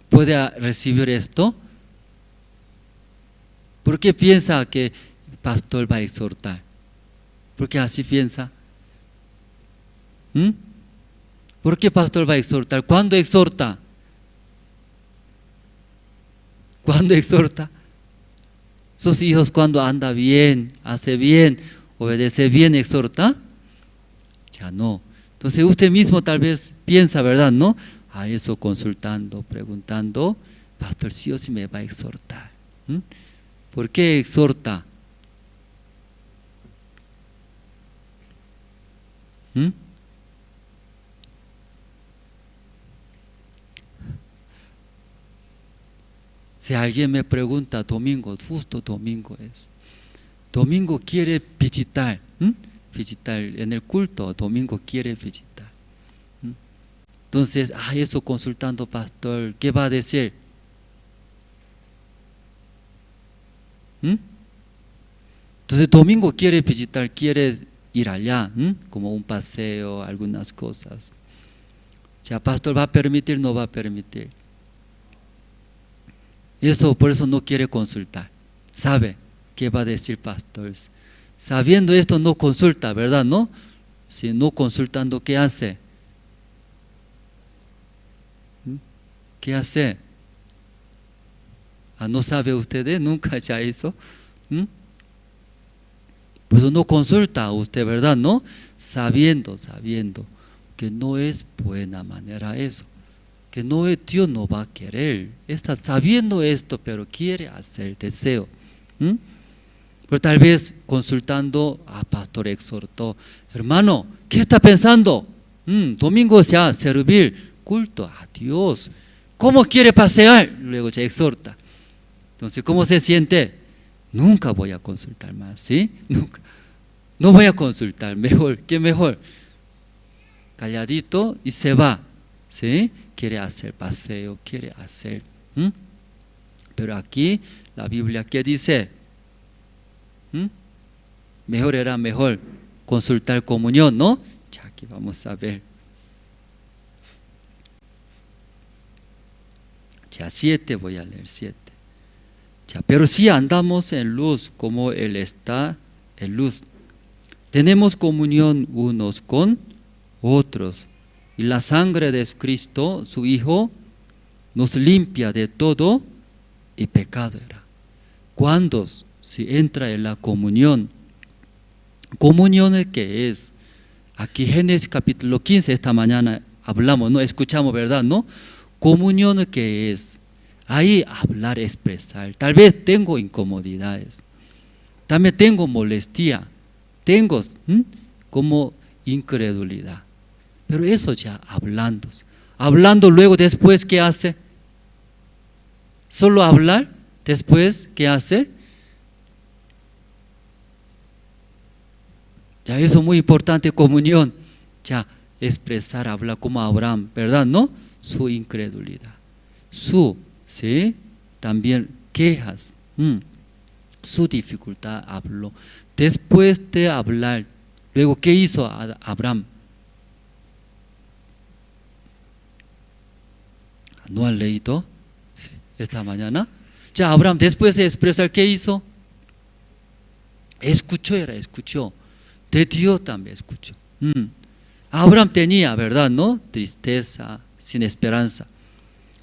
¿Puede recibir esto? ¿Por qué piensa que el pastor va a exhortar? ¿Por qué así piensa? ¿Por qué pastor va a exhortar? ¿Cuándo exhorta? ¿Cuándo exhorta? Sus hijos cuando anda bien, hace bien, obedece bien, exhorta. Ya no. Entonces usted mismo tal vez piensa, ¿verdad? ¿No? Eso consultando, preguntando, pastor, sí o sí me va a exhortar. ¿Por qué exhorta? Si alguien me pregunta domingo, justo domingo es. Domingo quiere visitar, visitar en el culto, domingo quiere visitar. Entonces, eso consultando pastor, ¿qué va a decir? Entonces, domingo quiere visitar, quiere ir allá, como un paseo, algunas cosas. ¿Ya pastor va a permitir, no va a permitir? Por eso no quiere consultar. Sabe qué va a decir pastor. Sabiendo esto no consulta, ¿verdad? ¿No? Si no consultando, ¿qué hace? ¿Qué hace? ¿No sabe ustedes? Nunca ya hizo. Por eso no consulta a usted, ¿verdad? ¿No? Sabiendo que no es buena manera eso, que no es, Dios no va a querer. Está sabiendo esto, pero quiere hacer deseo. Pero tal vez consultando a pastor exhortó, hermano, ¿qué está pensando? Domingo ya servir culto a Dios. ¿Cómo quiere pasear? Luego ya exhorta. Entonces, ¿cómo se siente? Nunca voy a consultar más, ¿sí? Nunca. No voy a consultar, mejor, ¿qué mejor? Calladito y se va, ¿sí? Quiere hacer paseo, quiere hacer. Pero aquí la Biblia, ¿qué dice? Mejor consultar comunión, ¿no? Ya aquí vamos a ver. Ya 7, voy a leer 7. Ya, pero si andamos en luz como Él está en luz, tenemos comunión unos con otros. Y la sangre de Cristo, su Hijo, nos limpia de todo y pecado era. ¿Cuándo se entra en la comunión? ¿Comunión qué es? Aquí Génesis capítulo 15, esta mañana hablamos, ¿no? Escuchamos, ¿verdad? ¿No? Comunión qué es. Ahí hablar, expresar. Tal vez tengo incomodidades. También tengo molestia. Tengo como incredulidad. Pero eso ya hablando. Hablando luego, después, ¿qué hace? Solo hablar, después, ¿qué hace? Ya eso es muy importante, comunión. Ya expresar, hablar como Abraham, ¿verdad? ¿No? Su incredulidad. ¿Sí? También quejas. Su dificultad habló. Después de hablar, luego, ¿qué hizo Abraham? ¿No han leído esta mañana? Ya Abraham, después de expresar, ¿qué hizo? Escuchó. De Dios también escuchó. Abraham tenía, ¿verdad? ¿No? Tristeza, sin esperanza.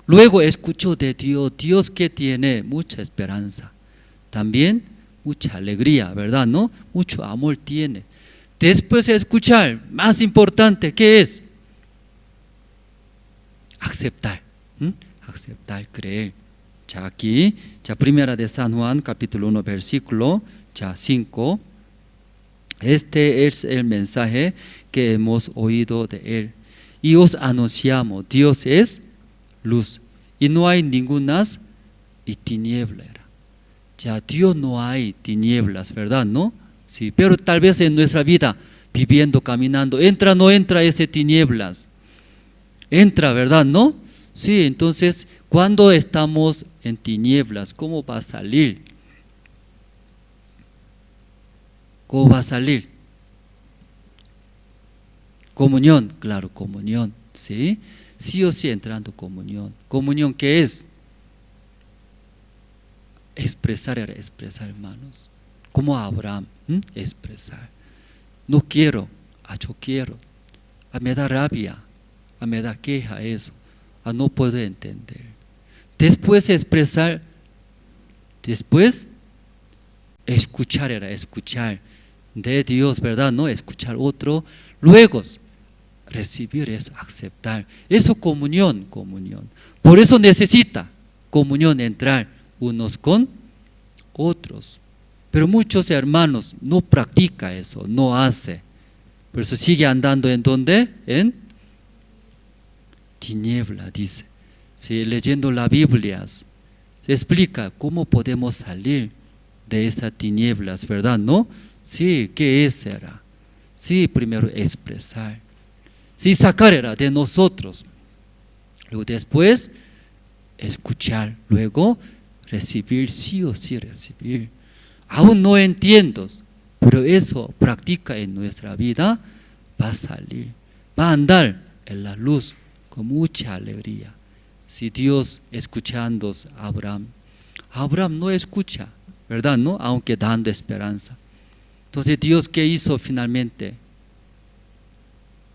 Luego escuchó de Dios. Dios que tiene mucha esperanza. También mucha alegría, ¿verdad? ¿No? Mucho amor tiene. Después de escuchar, más importante, ¿qué es? Aceptar, creer. Ya aquí, ya primera de San Juan, capítulo 1, versículo ya 5. Este es el mensaje que hemos oído de Él. Y os anunciamos, Dios es luz, y no hay ningunas y tiniebla. Ya Dios no hay tinieblas, ¿verdad? ¿No? Sí, pero tal vez en nuestra vida, viviendo, caminando, entra, no entra ese tinieblas. Entra, ¿verdad? ¿No? Sí, entonces, cuando estamos en tinieblas, ¿cómo va a salir? ¿Cómo va a salir? Comunión, claro, comunión, ¿sí? Sí o sí entrando comunión. ¿Comunión qué es? Expresar, hermanos. Como Abraham, expresar. No quiero, yo quiero. Me da rabia, me da queja eso. No puedo entender. Después expresar, después escuchar de Dios, ¿verdad? No escuchar otro. Luego recibir eso, aceptar. Eso comunión. Por eso necesita comunión, entrar unos con otros. Pero muchos hermanos no practican eso, no hace. Por eso sigue andando en donde? En tiniebla, dice. Sí, leyendo la Biblia se explica cómo podemos salir de esas tinieblas, ¿verdad? ¿No? Sí, ¿qué será? Sí, primero expresar. Sí, sacar era de nosotros. Luego después escuchar. Luego recibir, sí o sí recibir. Aún no entiendo, pero eso practica en nuestra vida, va a salir. Va a andar en la luz con mucha alegría. Si Dios escuchando a Abraham no escucha, ¿verdad? ¿No? Aunque dando esperanza. Entonces Dios, ¿qué hizo finalmente?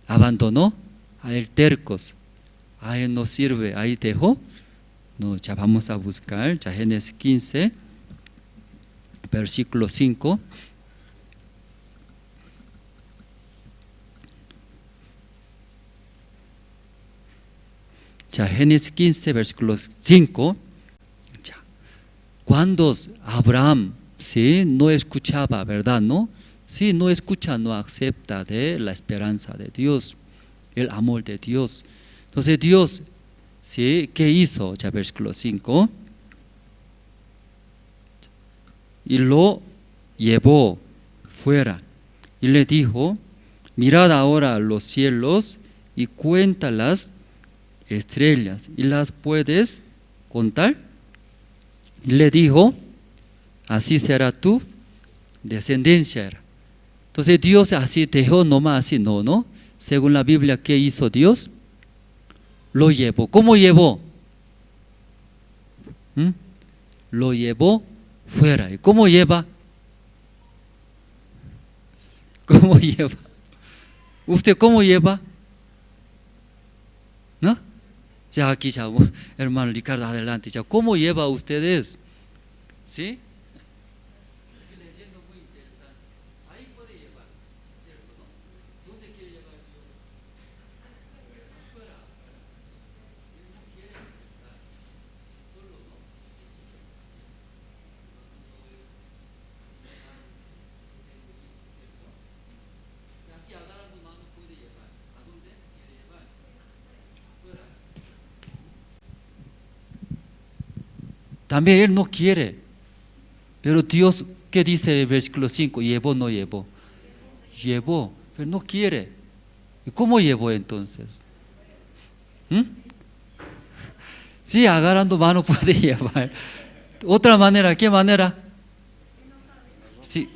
Abandonó a él tercos. A él no sirve, ahí dejó. No, ya vamos a buscar, ya Génesis 15, versículo 5. Ya Génesis 15, versículo 5. Ya. Cuando Abraham, sí, no escuchaba, ¿verdad? ¿No? Sí, no escucha, no acepta de la esperanza de Dios, el amor de Dios. Entonces Dios, sí, ¿qué hizo? Ya versículo 5. Y lo llevó fuera y le dijo: mirad ahora los cielos y cuenta las estrellas, y las puedes contar. Y le dijo: así será tu descendencia. Entonces Dios así dejó nomás, así no. Según la Biblia, ¿qué hizo Dios? Lo llevó. ¿Cómo llevó? Lo llevó fuera. ¿Y cómo lleva? ¿Cómo lleva? ¿Usted cómo lleva? ¿No? Ya aquí, ya, hermano Ricardo, adelante. Ya, ¿cómo lleva ustedes? ¿Sí? También él no quiere. Pero Dios, ¿qué dice el versículo 5? ¿Llevó o no llevó? Llevó, pero no quiere. ¿Y cómo llevó entonces? Sí, agarrando mano puede llevar. Otra manera, ¿qué manera? Sí,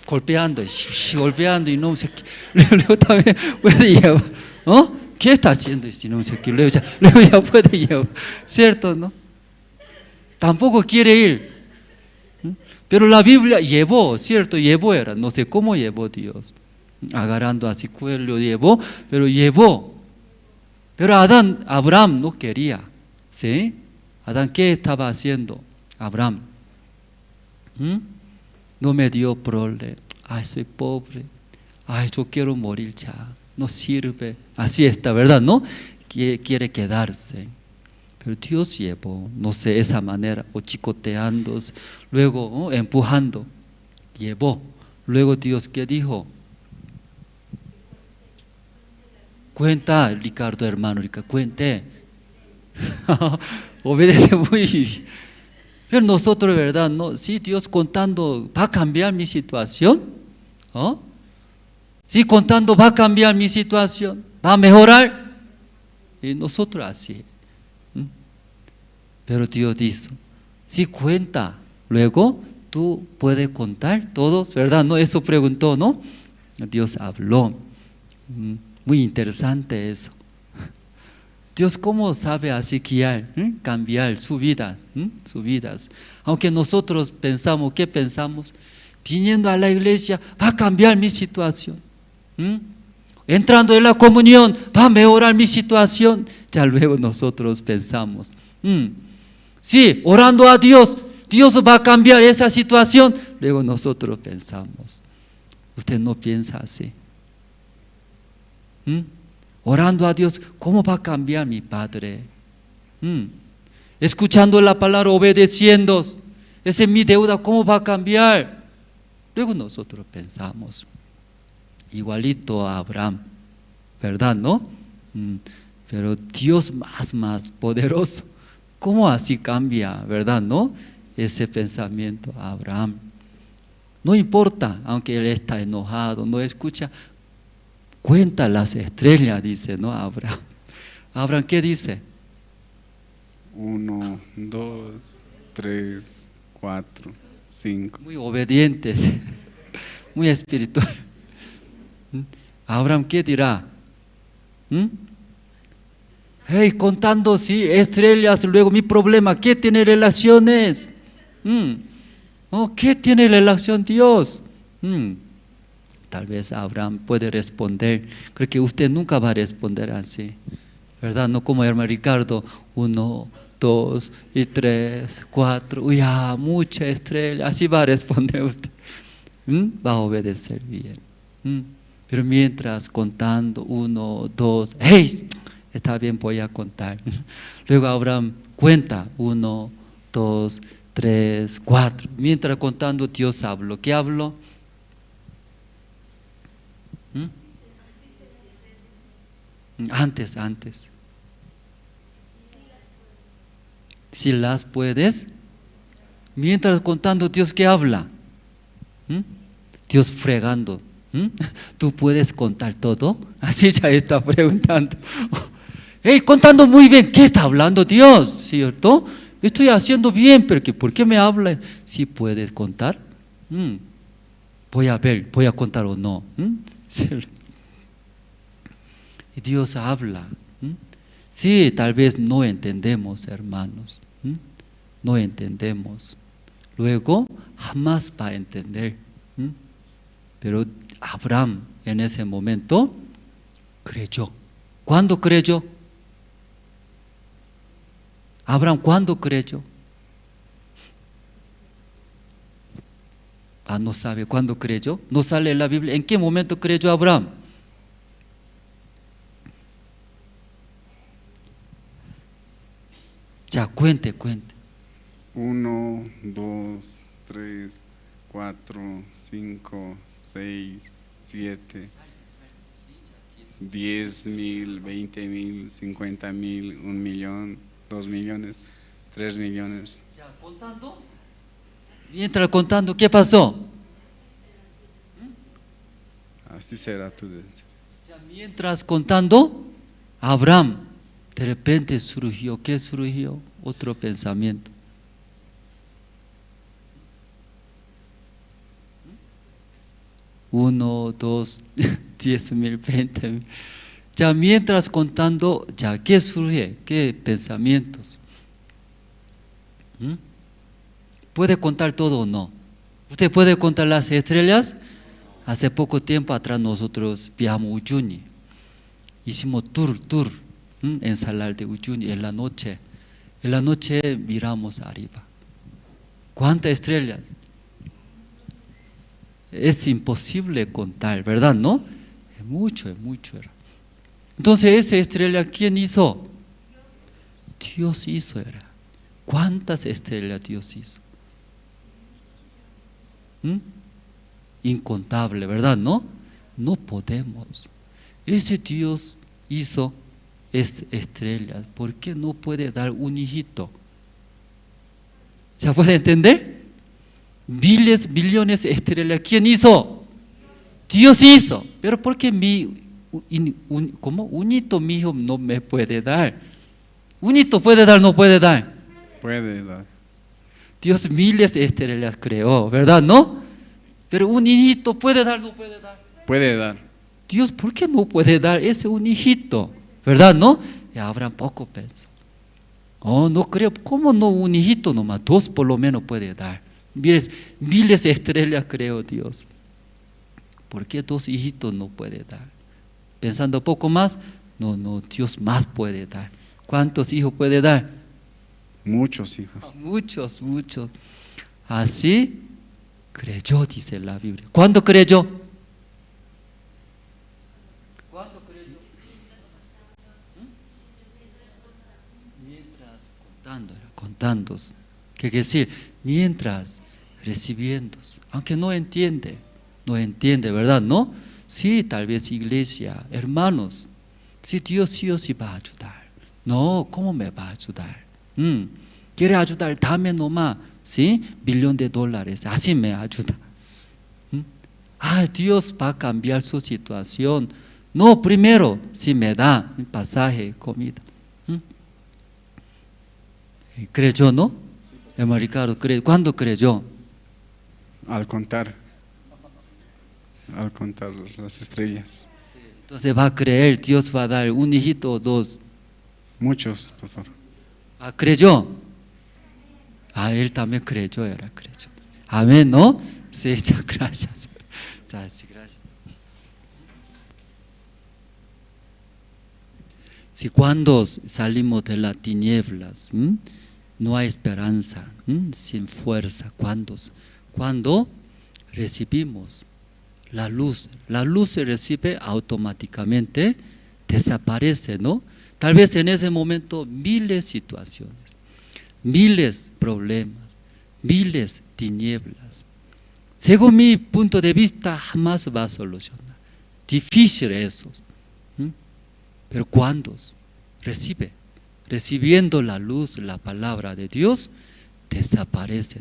golpeando y no sé qué. Luego también puede llevar. ¿No? ¿Qué está haciendo? Y si no sé qué, luego ya puede llevar. ¿Cierto, no? Tampoco quiere ir. Pero la Biblia llevó, ¿cierto? Llevó era, no sé cómo llevó Dios. Agarrando así cuello llevó, pero llevó. Pero Abraham no quería. ¿Sí? Adán, ¿qué estaba haciendo? Abraham. No me dio problema. Ay, soy pobre. Ay, yo quiero morir ya. No sirve. Así está, ¿verdad? ¿No? Quiere quedarse. Pero Dios llevó, no sé, esa manera, o chicoteando, luego empujando, llevó. Luego Dios, ¿qué dijo? Cuenta, Ricardo, hermano, cuente. Obedece muy bien. Pero nosotros, ¿verdad? No, sí, Dios contando, ¿va a cambiar mi situación? ¿Oh? Sí, contando, ¿va a cambiar mi situación? ¿Va a mejorar? Y nosotros así. Pero Dios dice, si cuenta, luego tú puedes contar todos, ¿verdad? No, eso preguntó, ¿no? Dios habló. Muy interesante eso. Dios cómo sabe así guiar, cambiar sus vidas, Aunque nosotros pensamos, ¿qué pensamos? Viniendo a la iglesia, va a cambiar mi situación. Entrando en la comunión, va a mejorar mi situación. Ya luego nosotros pensamos, sí, orando a Dios, Dios va a cambiar esa situación. Luego nosotros pensamos, usted no piensa así. Orando a Dios, ¿cómo va a cambiar mi padre? Escuchando la palabra, obedeciendo, esa es mi deuda, ¿cómo va a cambiar? Luego nosotros pensamos, igualito a Abraham, ¿verdad, no? Pero Dios más poderoso, ¿cómo así cambia, verdad, no? Ese pensamiento a Abraham. No importa, aunque él está enojado, no escucha, cuenta las estrellas, dice, ¿no? Abraham. Abraham, ¿qué dice? 1, 2, 3, 4, 5. Muy obedientes, muy espiritual. Abraham, ¿qué dirá? Hey, contando, sí, estrellas, luego mi problema, ¿qué tiene relaciones? ¿Qué tiene relación Dios? Tal vez Abraham puede responder, creo que usted nunca va a responder así, ¿verdad? No como hermano Ricardo, 1, 2 y 3, 4. Uy, mucha estrella. Así va a responder usted. Va a obedecer bien. Pero mientras contando 1, 2, ¡hey! Está bien, voy a contar. Luego Abraham cuenta 1, 2, 3, 4. Mientras contando Dios habló. ¿Qué habló? Antes. Si las puedes. Mientras contando Dios, ¿qué habla? Dios fregando. ¿Tú puedes contar todo? Así ya está preguntando. Hey, contando muy bien. ¿Qué está hablando Dios? ¿Cierto? Estoy haciendo bien, pero ¿por qué me habla? ¿Sí puedes contar? Voy a ver, voy a contar o no. Y Dios habla. Sí, tal vez no entendemos, hermanos. No entendemos. Luego, jamás va a entender. Pero Abraham en ese momento creyó. ¿Cuándo creyó? Abraham, ¿cuándo creyó? No sabe cuándo creyó. No sale en la Biblia. ¿En qué momento creyó Abraham? Ya, cuente. 1, 2, 3, 4, 5, 6, 7, 10,000, 20,000, 50,000, 1,000,000, 2,000,000, 3,000,000. ¿Contando? Mientras contando, ¿qué pasó? Así será tu deseo. Mientras contando, Abraham de repente surgió. ¿Qué surgió? Otro pensamiento. Uno, 2, 10,000, 20,000. Ya mientras contando, ya ¿qué surge? ¿Qué pensamientos? ¿Puede contar todo o no? ¿Usted puede contar las estrellas? Hace poco tiempo atrás nosotros viajamos a Uyuni. Hicimos tour en Salar de Uyuni en la noche. En la noche miramos arriba. ¿Cuántas estrellas? Es imposible contar, ¿verdad? ¿No? Es mucho era. Entonces, esa estrella, ¿quién hizo? Dios hizo, era. ¿Cuántas estrellas Dios hizo? Incontable, ¿verdad? ¿No? No podemos. Ese Dios hizo estrellas. ¿Por qué no puede dar un hijito? ¿Se puede entender? Miles, billones de estrellas. ¿Quién hizo? Dios hizo. Pero ¿por qué un hito mío no me puede dar? ¿Un hito puede dar, no puede dar? Puede dar. Dios miles de estrellas creó, ¿verdad? ¿No? Pero un hijito puede dar, no puede dar. Puede dar. Dios, ¿por qué no puede dar ese un hijito? ¿Verdad? ¿No? Y Abraham poco pensó. No creo, ¿cómo no un hijito nomás? 2 por lo menos puede dar. Miles de estrellas creó Dios. ¿Por qué 2 hijitos no puede dar? Pensando poco más, no, Dios más puede dar. ¿Cuántos hijos puede dar? Muchos hijos. Muchos. Así creyó, dice la Biblia. ¿Cuándo creyó? Mientras contando. ¿Qué quiere decir? Mientras recibiendo. Aunque no entiende, ¿verdad? ¿No? Sí, tal vez iglesia, hermanos. Sí, Dios sí o sí va a ayudar. No, ¿cómo me va a ayudar? Quiere ayudar, dame nomás, ¿sí? $1,000,000,000, así me ayuda. Dios va a cambiar su situación. No, primero, si me da pasaje, comida. ¿Creyó, no? Hermano Ricardo, ¿cuándo creyó? Al contar las estrellas. Entonces va a creer, Dios va a dar un hijito o 2. Muchos, pastor. ¿Creyó? Él también creyó. Amén, ¿no? Sí, ya, gracias. Sí, gracias. Si cuando salimos de las tinieblas, no hay esperanza, sin fuerza, cuando recibimos la luz se recibe automáticamente, desaparece, ¿no? Tal vez en ese momento miles de situaciones, miles de problemas, miles de tinieblas. Según mi punto de vista, jamás va a solucionar. Difícil eso. Pero cuando recibiendo la luz, la palabra de Dios, desaparece.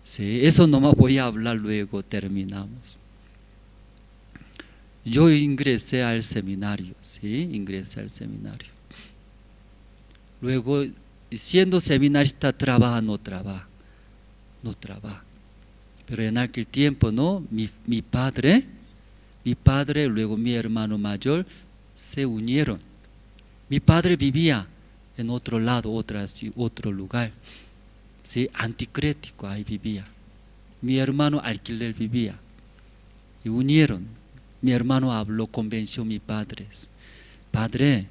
Sí, eso nomás voy a hablar luego, terminamos. Yo ingresé al seminario, ¿sí? Ingresé al seminario. Luego, siendo seminarista, no trabaja. Pero en aquel tiempo, ¿no? Mi padre, luego mi hermano mayor, se unieron. Mi padre vivía en otro lado, otro lugar, ¿sí? Anticrético, ahí vivía. Mi hermano alquiler vivía. Y unieron. Mi hermano habló, convenció a mi padre. Padre,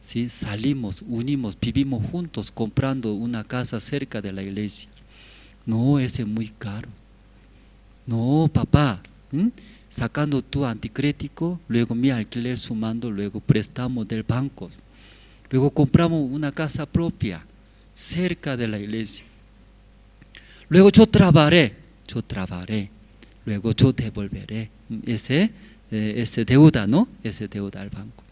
¿sí? Salimos, unimos, vivimos juntos, comprando una casa cerca de la iglesia. No, ese es muy caro. No, papá, sacando tu anticrético, luego mi alquiler sumando, luego prestamos del banco, luego compramos una casa propia cerca de la iglesia. Luego yo trabajaré, luego yo devolveré ese deuda, ¿no? Ese deuda al banco.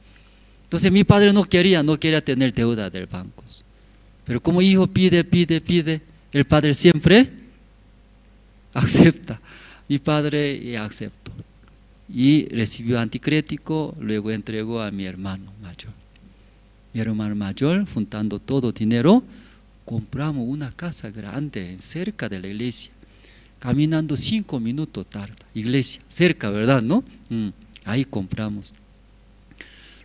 Entonces mi padre no quería tener deuda del banco, pero como hijo pide, el padre siempre acepta. Mi padre aceptó y recibió anticrético, luego entregó a mi hermano mayor. Mi hermano mayor, juntando todo dinero, compramos una casa grande cerca de la iglesia. Caminando 5 minutos tarde, iglesia, cerca, ¿verdad? ¿No? Ahí compramos.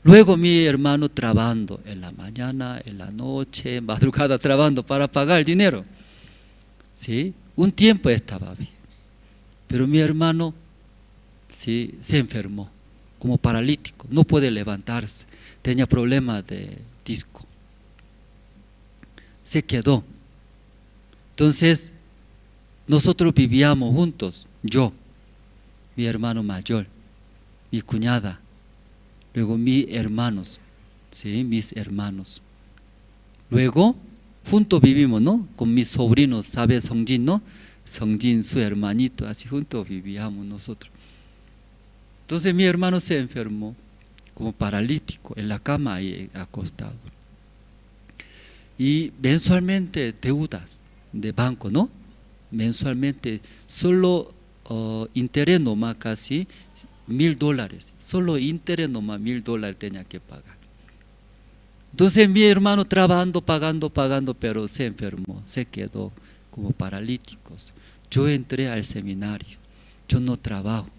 Luego mi hermano trabajando en la mañana, en la noche, en madrugada trabajando para pagar el dinero. ¿Sí? Un tiempo estaba bien. Pero mi hermano, ¿sí?, se enfermó como paralítico, no puede levantarse, tenía problemas de disco. Se quedó. Entonces, nosotros vivíamos juntos, yo, mi hermano mayor, mi cuñada, luego mis hermanos, ¿sí?, mis hermanos. Luego, juntos vivimos, ¿no? Con mis sobrinos, ¿sabe Songjin, no? Songjin, su hermanito, así juntos vivíamos nosotros. Entonces mi hermano se enfermó como paralítico en la cama ahí acostado. Y mensualmente deudas de banco, ¿no? Mensualmente solo interés nomás casi $1,000. Solo interés nomás $1,000 tenía que pagar. Entonces mi hermano trabajando, pagando, pero se enfermó, se quedó como paralíticos. Yo entré al seminario, yo no trabajo.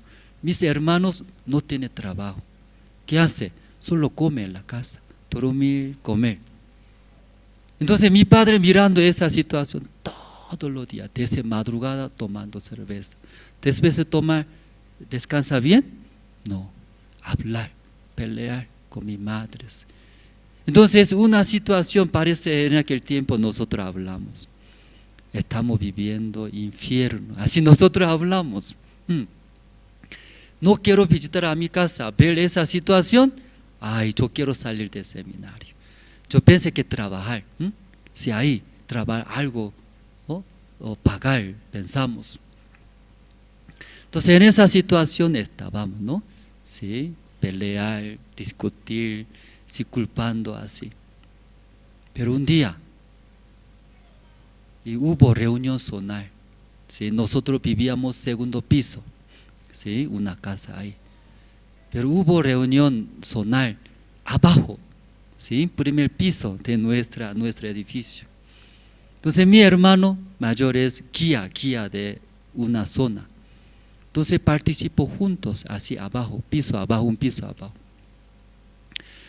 Mis hermanos no tienen trabajo. ¿Qué hace? Solo come en la casa, dormir, comer. Entonces mi padre mirando esa situación todos los días, desde madrugada tomando cerveza. Después de tomar, ¿descansa bien? No, hablar, pelear con mis madres. Entonces una situación parece en aquel tiempo nosotros hablamos. Estamos viviendo infierno, así nosotros hablamos. No quiero visitar a mi casa, ver esa situación. Ay, yo quiero salir del seminario. Yo pensé que trabajar, si hay trabajar algo o pagar, pensamos. Entonces en esa situación estábamos, ¿no? Sí, pelear, discutir, sí, culpando así. Pero un día y hubo reunión zonal, ¿sí? Nosotros vivíamos segundo piso, ¿sí?, una casa ahí. Pero hubo reunión zonal abajo, ¿sí?, primer piso de nuestro edificio. Entonces mi hermano mayor es guía de una zona. Entonces participó juntos, así abajo, un piso abajo.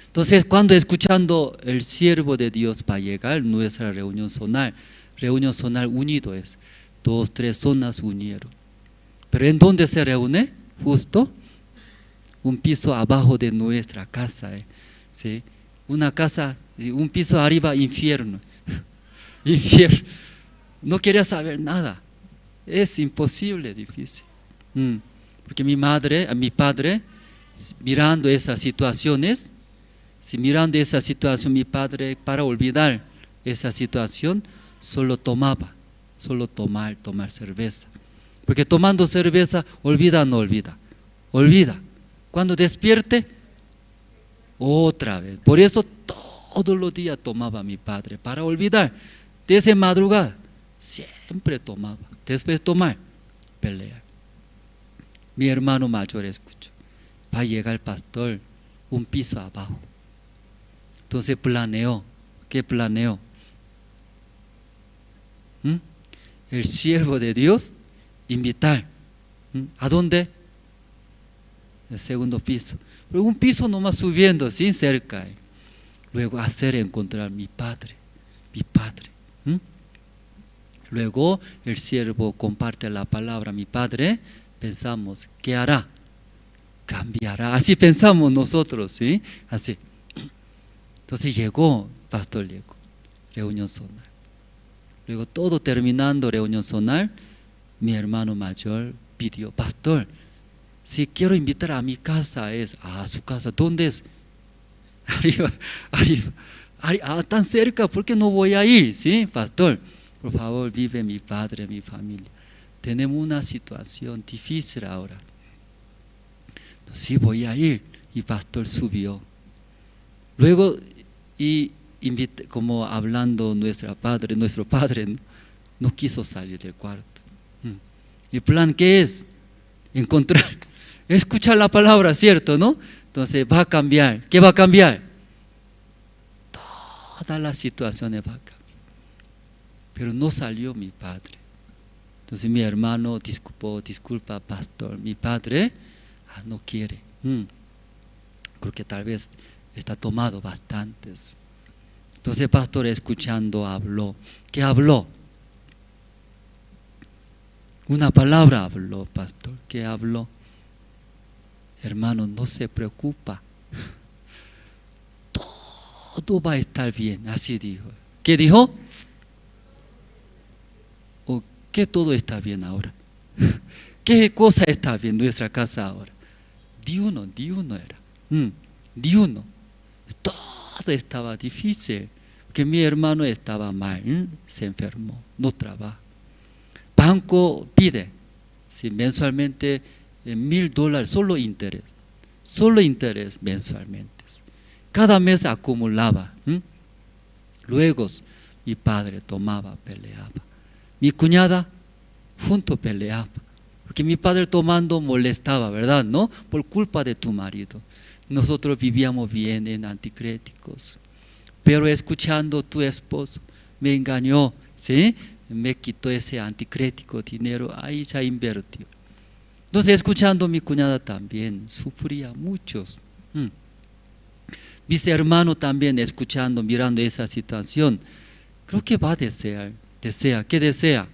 Entonces cuando escuchando el siervo de Dios va a llegar nuestra reunión zonal unido es, 2, 3 zonas unieron. Pero ¿en dónde se reúne? Justo un piso abajo de nuestra casa. ¿sí? Una casa, un piso arriba, infierno. Infierno. No quería saber nada. Es imposible, difícil. Porque mi padre, mirando esas situaciones, mi padre, para olvidar esa situación, solo tomar cerveza. Porque tomando cerveza, olvida. Cuando despierte, otra vez. Por eso todos los días tomaba mi padre, para olvidar. Desde madrugada, siempre tomaba. Después de tomar, pelea. Mi hermano mayor escuchó. Va a llegar el pastor un piso abajo. Entonces planeó. ¿Qué planeó? El siervo de Dios invitar. ¿A dónde? El segundo piso. Pero un piso nomás subiendo, sin cerca. Luego encontrar mi padre. Luego el siervo comparte la palabra a mi padre. Pensamos, ¿qué hará? Cambiará. Así pensamos nosotros, ¿sí? Así. Entonces pastor llegó, reunión zonal. Luego todo terminando reunión zonal, mi hermano mayor pidió, pastor, si quiero invitar a mi casa a su casa, ¿dónde es? Arriba. Tan cerca, ¿por qué no voy a ir? ¿Sí, pastor? Por favor, vive mi padre, mi familia. Tenemos una situación difícil ahora. Sí, voy a ir. Y pastor subió. Luego, como hablando nuestro padre no quiso salir del cuarto. ¿El plan qué es? Escuchar la palabra, ¿cierto? ¿No? Entonces va a cambiar. ¿Qué va a cambiar? Todas las situaciones va a cambiar. Pero no salió mi padre. Entonces mi hermano disculpa pastor, mi padre no quiere. Creo que tal vez está tomado bastantes. Entonces pastor escuchando habló. ¿Qué habló? Una palabra habló, pastor. ¿Qué habló? Hermano, no se preocupa. Todo va a estar bien, así dijo. ¿Qué dijo? ¿O qué todo está bien ahora? ¿Qué cosa está bien en nuestra casa ahora? Di uno era. Di uno. Todo estaba difícil. Porque mi hermano estaba mal, se enfermó, no trabaja. Banco pide, si mensualmente $1,000, solo interés mensualmente. Cada mes acumulaba. Luego mi padre tomaba, peleaba. Mi cuñada junto peleaba. Porque mi padre tomando molestaba, ¿verdad? ¿No? Por culpa de tu marido. Nosotros vivíamos bien en anticréticos. Pero escuchando tu esposo, me engañó, ¿sí? Me quitó ese anticrético dinero, ahí ya invirtió. Entonces escuchando mi cuñada también, sufría muchos. Mis hermanos también escuchando, mirando esa situación, creo que va a desear. ¿Qué desea?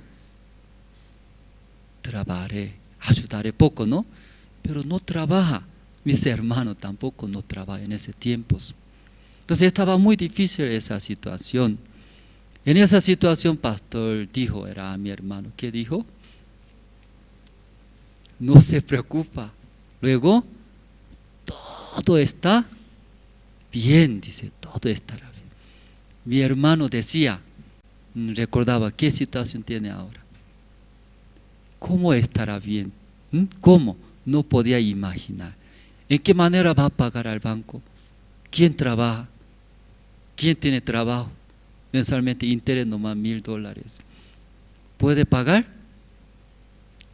Trabajaré, ayudaré poco, ¿no? Pero no trabaja. Mis hermanos tampoco no trabajan en ese tiempo. Entonces estaba muy difícil esa situación. En esa situación, pastor dijo, era a mi hermano, ¿qué dijo? No se preocupa. Luego, todo está bien, dice, todo estará bien. Mi hermano decía, recordaba, ¿qué situación tiene ahora? ¿Cómo estará bien? ¿Cómo? No podía imaginar. ¿En qué manera va a pagar al banco? ¿Quién trabaja? ¿Quién tiene trabajo? Mensualmente interés nomás $1,000. ¿Puede pagar?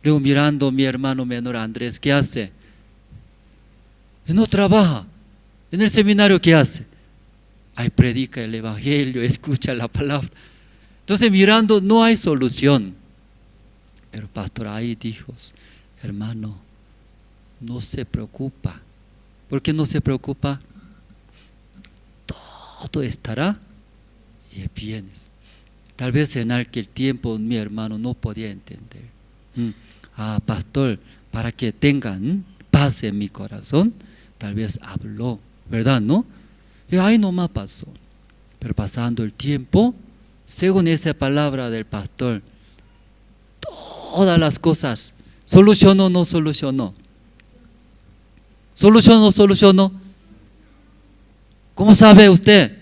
Luego mirando a mi hermano menor Andrés, ¿qué hace? No trabaja. En el seminario, ¿qué hace? Ahí predica el evangelio, escucha la palabra. Entonces mirando, no hay solución. Pero pastor ahí dijo, hermano, no se preocupa. ¿Por qué no se preocupa? Todo estará bien. Tal vez en aquel tiempo mi hermano no podía entender. Pastor, para que tengan paz en mi corazón, tal vez habló, ¿verdad? ¿No? Y ahí nomás pasó. Pero pasando el tiempo, según esa palabra del pastor, todas las cosas, ¿solucionó o no solucionó? ¿Solucionó o solucionó? ¿Cómo sabe usted?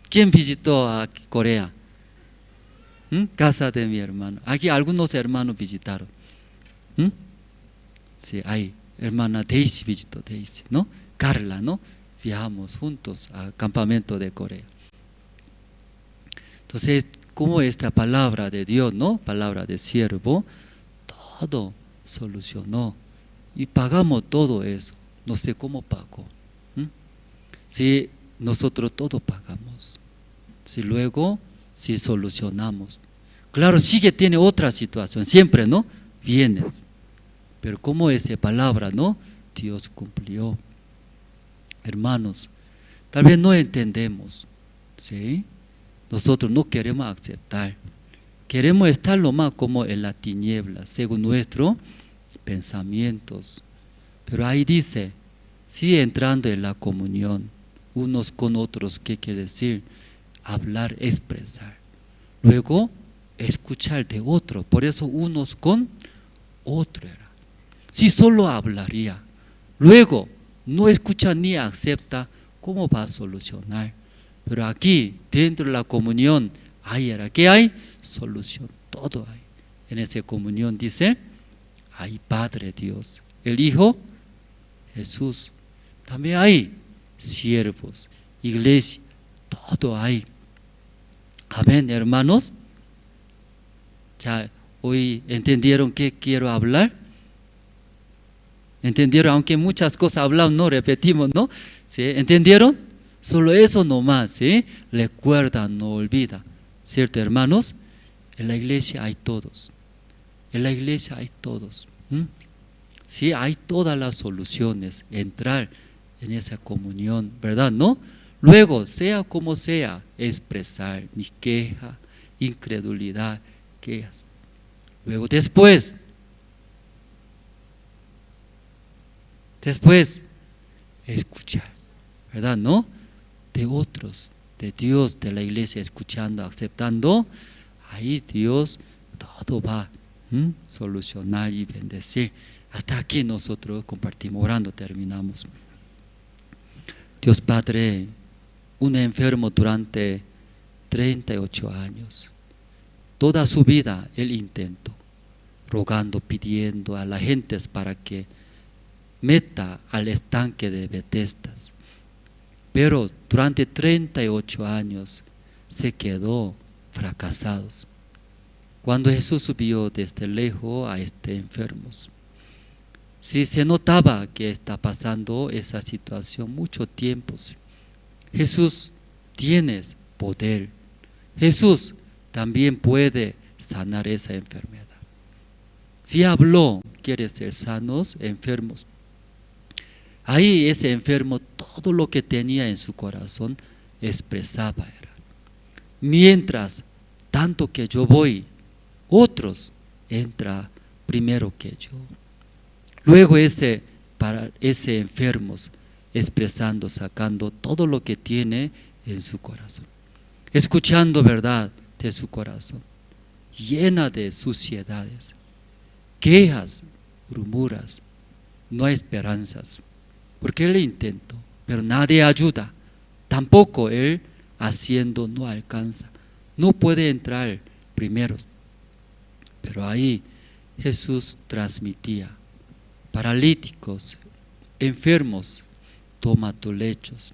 ¿Quién visitó a Corea? Casa de mi hermano. Aquí algunos hermanos visitaron. Sí, hay hermana Daisy visitó, Daisy, ¿no? Carla, ¿no? Viajamos juntos al campamento de Corea. Entonces, como esta palabra de Dios, ¿no? Palabra de siervo, todo solucionó y pagamos todo eso. No sé cómo pagó. Si nosotros todo pagamos, si luego si solucionamos, claro, sigue tiene otra situación, siempre, ¿no? Vienes, pero como esa palabra, ¿no? Dios cumplió. Hermanos, tal vez no entendemos, ¿sí? Nosotros no queremos aceptar, queremos estar lo más como en la tiniebla, según nuestros pensamientos. Pero ahí dice, sí, entrando en la comunión, unos con otros, ¿qué quiere decir? Hablar, expresar. Luego, escuchar de otro. Por eso, unos con otro era. Si solo hablaría, luego no escucha ni acepta, ¿cómo va a solucionar? Pero aquí, dentro de la comunión, ahí era. ¿Qué hay? Solución, todo hay. En esa comunión dice, hay Padre Dios, el Hijo, Jesús. También hay siervos, iglesia, todo hay. Amén, hermanos. Ya hoy entendieron qué quiero hablar. ¿Entendieron? Aunque muchas cosas hablamos, no repetimos, ¿no? ¿Sí? ¿Entendieron? Solo eso nomás, ¿sí? Recuerda, no olvida. ¿Cierto, hermanos? En la iglesia hay todos. En la iglesia hay todos. Sí, hay todas las soluciones. Entrar en esa comunión, ¿verdad? ¿No? Luego, sea como sea, expresar mi queja, incredulidad, quejas. Luego, después, escuchar, ¿verdad? ¿No? De otros, de Dios, de la iglesia, escuchando, aceptando, ahí Dios todo va a solucionar y bendecir. Hasta aquí nosotros compartimos, orando, terminamos. Dios Padre, un enfermo durante 38 años, toda su vida él intentó, rogando, pidiendo a la gente para que meta al estanque de Bethesda. Pero durante 38 años se quedó fracasado. Cuando Jesús subió desde lejos a este enfermo, sí se notaba que está pasando esa situación mucho tiempo. Jesús tiene poder. Jesús también puede sanar esa enfermedad. Si habló, quiere ser sanos, enfermos. Ahí ese enfermo, todo lo que tenía en su corazón, expresaba. Mientras tanto que yo voy, otros entran primero que yo. Luego para ese enfermo, expresando, sacando todo lo que tiene en su corazón. Escuchando verdad de su corazón, llena de suciedades, quejas, murmuras, no hay esperanzas. Porque él intentó, pero nadie ayuda. Tampoco él haciendo no alcanza. No puede entrar primero. Pero ahí Jesús transmitía, paralíticos, enfermos, toma tus lechos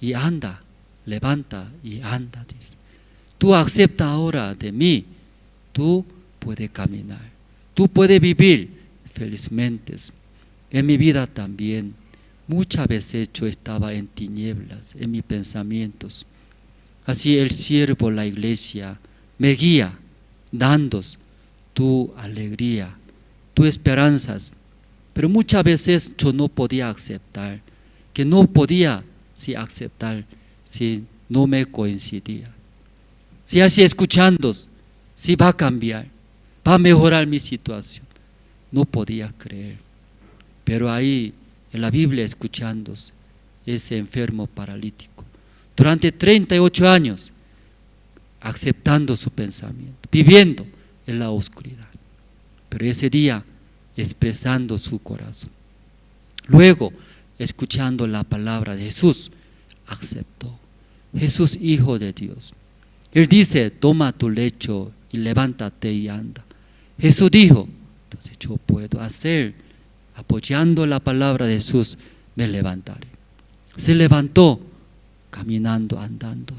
y anda, levanta y anda. Dice. Tú acepta ahora de mí, tú puedes caminar, tú puedes vivir felizmente. En mi vida también. Muchas veces yo estaba en tinieblas, en mis pensamientos. Así el siervo, la iglesia, me guía, dando tu alegría, tu esperanzas. Pero muchas veces yo no podía aceptar, que no podía aceptar si no me coincidía. Si así escuchando, si va a cambiar, va a mejorar mi situación, no podía creer. Pero ahí en la Biblia escuchando, ese enfermo paralítico. Durante 38 años, aceptando su pensamiento, viviendo en la oscuridad. Pero ese día, expresando su corazón. Luego, escuchando la palabra de Jesús, aceptó. Jesús, Hijo de Dios. Él dice, toma tu lecho y levántate y anda. Jesús dijo, entonces yo puedo hacer, apoyando la palabra de Jesús, me levantaré. Se levantó, caminando, andando,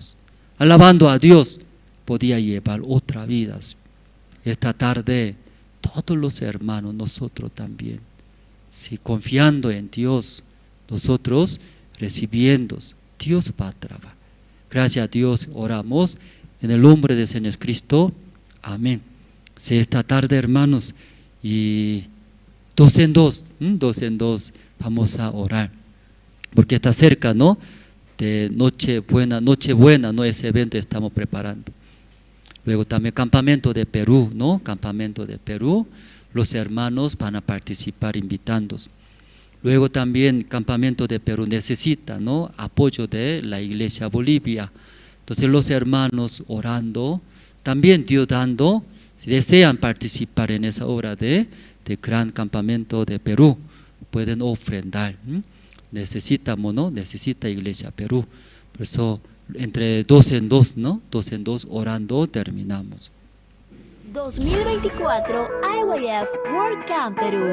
alabando a Dios, podía llevar otras vidas. Esta tarde, todos los hermanos, nosotros también, si confiando en Dios, nosotros recibiendo, Dios va a trabajar. Gracias a Dios, oramos en el nombre del Señor Cristo. Amén. Si esta tarde, hermanos, y dos en dos, vamos a orar, porque está cerca, ¿no? De Nochebuena, ¿no? Ese evento estamos preparando. Luego también campamento de Perú, ¿no? Campamento de Perú, los hermanos van a participar invitándonos. Luego también campamento de Perú necesita, ¿no? Apoyo de la Iglesia Bolivia. Entonces los hermanos orando, también Dios dando, si desean participar en esa obra de gran campamento de Perú, pueden ofrendar. Necesitamos, ¿no? Necesita Iglesia Perú. Por eso entre dos en dos, ¿no? Dos en dos orando terminamos. 2024 IYF World Camp Perú.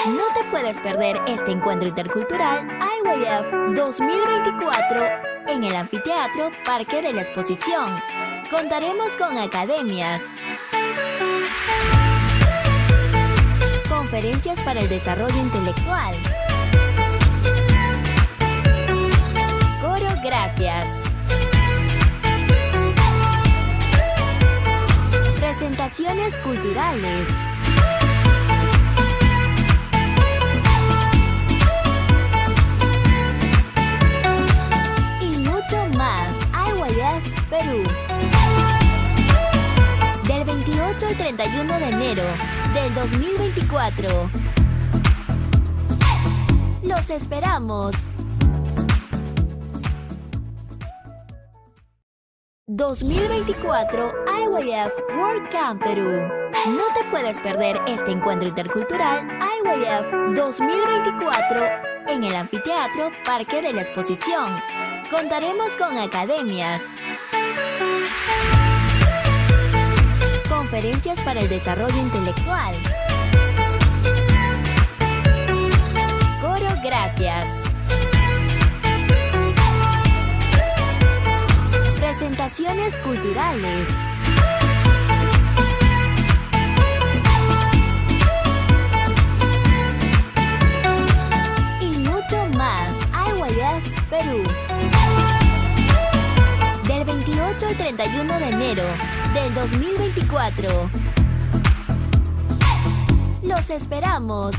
No te puedes perder este encuentro intercultural IYF 2024 en el Anfiteatro Parque de la Exposición. Contaremos con academias, conferencias para el desarrollo intelectual, coro gracias, presentaciones culturales, y mucho más. IYF Perú. Del 28 al 31 de enero del 2024. ¡Los esperamos! 2024 IYF World Camp Perú. No te puedes perder este encuentro intercultural IYF 2024 en el Anfiteatro Parque de la Exposición. Contaremos con academias, conferencias para el desarrollo intelectual, coro gracias, presentaciones culturales, y mucho más. IYF Perú. Del 28 al 31 de enero del 2024. ¡Los esperamos!